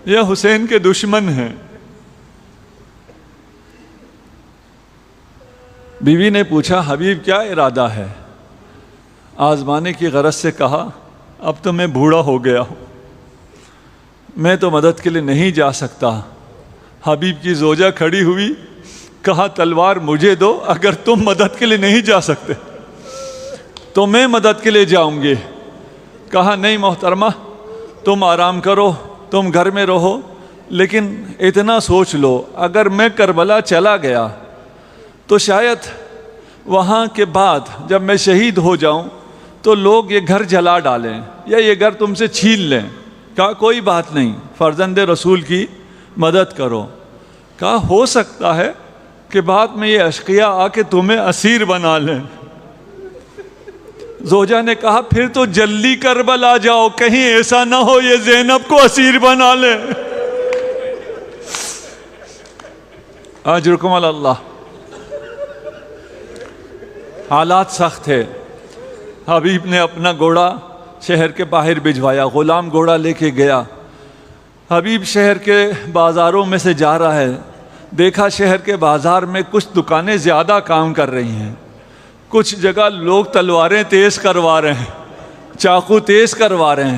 یا حسین کے دشمن ہیں؟ بیوی نے پوچھا حبیب کیا ارادہ ہے؟ آزمانے کی غرض سے کہا اب تو میں بوڑھا ہو گیا ہوں، میں تو مدد کے لیے نہیں جا سکتا. حبیب کی زوجہ کھڑی ہوئی، کہا تلوار مجھے دو، اگر تم مدد کے لیے نہیں جا سکتے تو میں مدد کے لیے جاؤں گی. کہا نہیں محترمہ تم آرام کرو، تم گھر میں رہو، لیکن اتنا سوچ لو اگر میں کربلا چلا گیا تو شاید وہاں کے بعد جب میں شہید ہو جاؤں تو لوگ یہ گھر جلا ڈالیں یا یہ گھر تم سے چھین لیں. کہا کوئی بات نہیں، فرزند رسول کی مدد کرو. کہا ہو سکتا ہے کہ بعد میں یہ اشقیاء آ کے تمہیں اسیر بنا لیں. زوجہ نے کہا پھر تو جلدی کربلا جاؤ، کہیں ایسا نہ ہو یہ زینب کو اسیر بنا لیں. اجرکم علی اللہ. حالات سخت ہے. حبیب نے اپنا گھوڑا شہر کے باہر بھجوایا، غلام گھوڑا لے کے گیا. حبیب شہر کے بازاروں میں سے جا رہا ہے، دیکھا شہر کے بازار میں کچھ دکانیں زیادہ کام کر رہی ہیں، کچھ جگہ لوگ تلواریں تیز کروا رہے ہیں، چاقو تیز کروا رہے ہیں.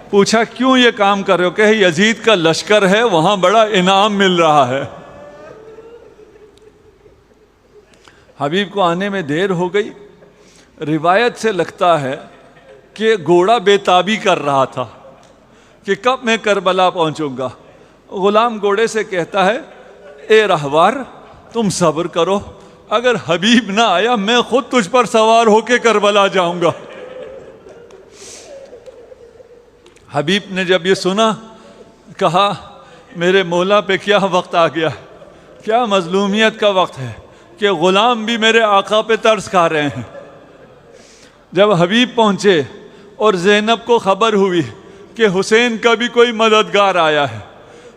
پوچھا کیوں یہ کام کر رہے ہو؟ کہ یزید کا لشکر ہے، وہاں بڑا انعام مل رہا ہے. حبیب کو آنے میں دیر ہو گئی. روایت سے لگتا ہے کہ گھوڑا بے تابی کر رہا تھا کہ کب میں کربلا پہنچوں گا. غلام گھوڑے سے کہتا ہے اے رہوار تم صبر کرو، اگر حبیب نہ آیا میں خود تجھ پر سوار ہو کے کربلا جاؤں گا. حبیب نے جب یہ سنا کہا میرے مولا پہ کیا وقت آ گیا، کیا مظلومیت کا وقت ہے کہ غلام بھی میرے آقا پہ ترس کھا رہے ہیں. جب حبیب پہنچے اور زینب کو خبر ہوئی کہ حسین کا بھی کوئی مددگار آیا ہے،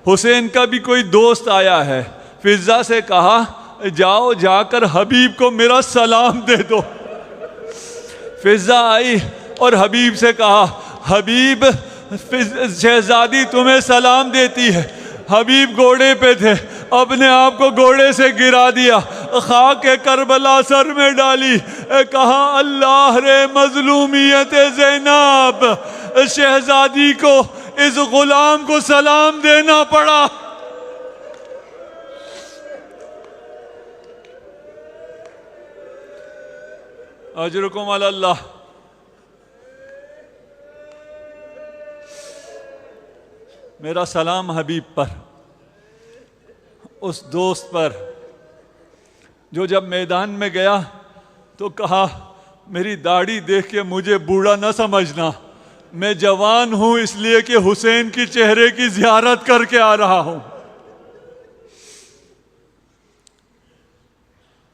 حسین کا بھی کوئی دوست آیا ہے، فضہ سے کہا جاؤ جا کر حبیب کو میرا سلام دے دو. فضہ آئی اور حبیب سے کہا حبیب شہزادی تمہیں سلام دیتی ہے. حبیب گھوڑے پہ تھے، اپنے آپ کو گھوڑے سے گرا دیا، خاک کربلا سر میں ڈالی، کہا اللہ رے مظلومیت زینب، شہزادی کو اس غلام کو سلام دینا پڑا۔ اجرکم علی اللہ۔ میرا سلام حبیب پر، اس دوست پر جو جب میدان میں گیا تو کہا میری داڑھی دیکھ کے مجھے بوڑھا نہ سمجھنا، میں جوان ہوں اس لیے کہ حسین کی چہرے کی زیارت کر کے آ رہا ہوں۔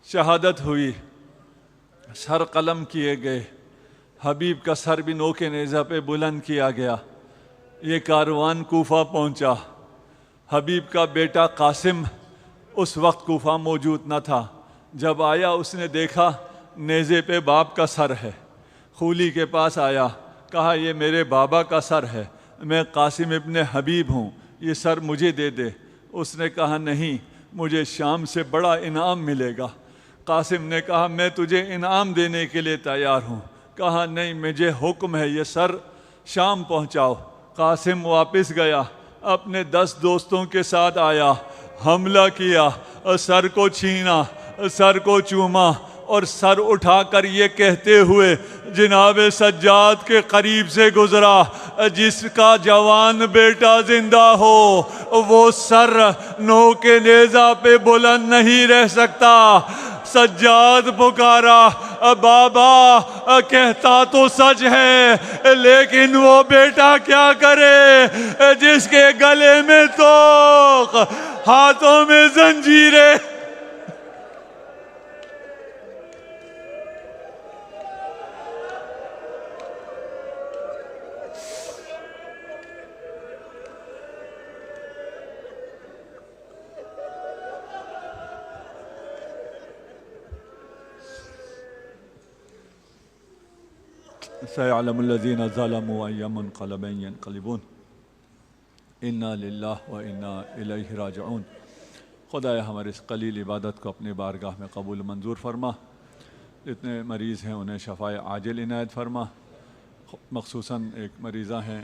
شہادت ہوئی، سر قلم کیے گئے، حبیب کا سر بھی نوک نیزہ پہ بلند کیا گیا۔ یہ کاروان کوفہ پہنچا۔ حبیب کا بیٹا قاسم اس وقت کوفہ موجود نہ تھا، جب آیا اس نے دیکھا نیزے پہ باپ کا سر ہے، خولی کے پاس آیا، کہا یہ میرے بابا کا سر ہے، میں قاسم ابن حبیب ہوں، یہ سر مجھے دے دے۔ اس نے کہا نہیں، مجھے شام سے بڑا انعام ملے گا۔ قاسم نے کہا میں تجھے انعام دینے کے لیے تیار ہوں۔ کہا نہیں، مجھے حکم ہے یہ سر شام پہنچاؤ۔ قاسم واپس گیا، اپنے 10 دوستوں کے ساتھ آیا، حملہ کیا، سر کو چھینا، سر کو چوما اور سر اٹھا کر یہ کہتے ہوئے جناب سجاد کے قریب سے گزرا، جس کا جوان بیٹا زندہ ہو وہ سر نوک نیزہ پہ بلند نہیں رہ سکتا۔ سجاد پکارا، بابا کہتا تو سچ ہے لیکن وہ بیٹا کیا کرے جس کے گلے میں توق، ہاتھوں میں زنجیریں۔ سيعلم الذين ظلموا أي منقلب ينقلبون إنا لله وإنا إليه راجعون۔ خدایا ہمارے اس قلیل عبادت کو اپنی بارگاہ میں قبول منظور فرما، جتنے مریض ہیں انہیں شفائے عاجل عنایت فرما۔ مخصوصاً ایک مریضہ ہیں،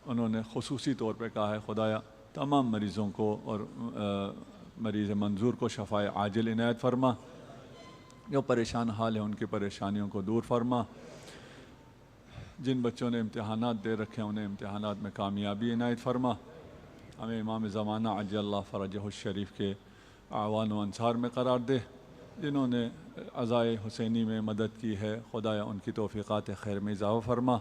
انہوں نے خصوصی طور پہ کہا ہے خدایا تمام مریضوں کو اور مریض منظور کو شفائے عاجل عنایت فرما، جو پریشان حال ہیں ان کی پریشانیوں کو دور فرما۔ جن بچوں نے امتحانات دے رکھے ہیں انہیں امتحانات میں کامیابی عنایت فرما۔ ہمیں امام زمانہ عجل اللہ فرجہ الشریف کے اعوان و انصار میں قرار دے۔ جنہوں نے عزائے حسینی میں مدد کی ہے خدایا ان کی توفیقات خیر میں اضافہ فرما،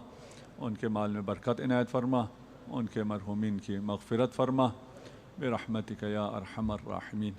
ان کے مال میں برکت عنایت فرما، ان کے مرحومین کی مغفرت فرما برحمتک یا ارحم الراحمین۔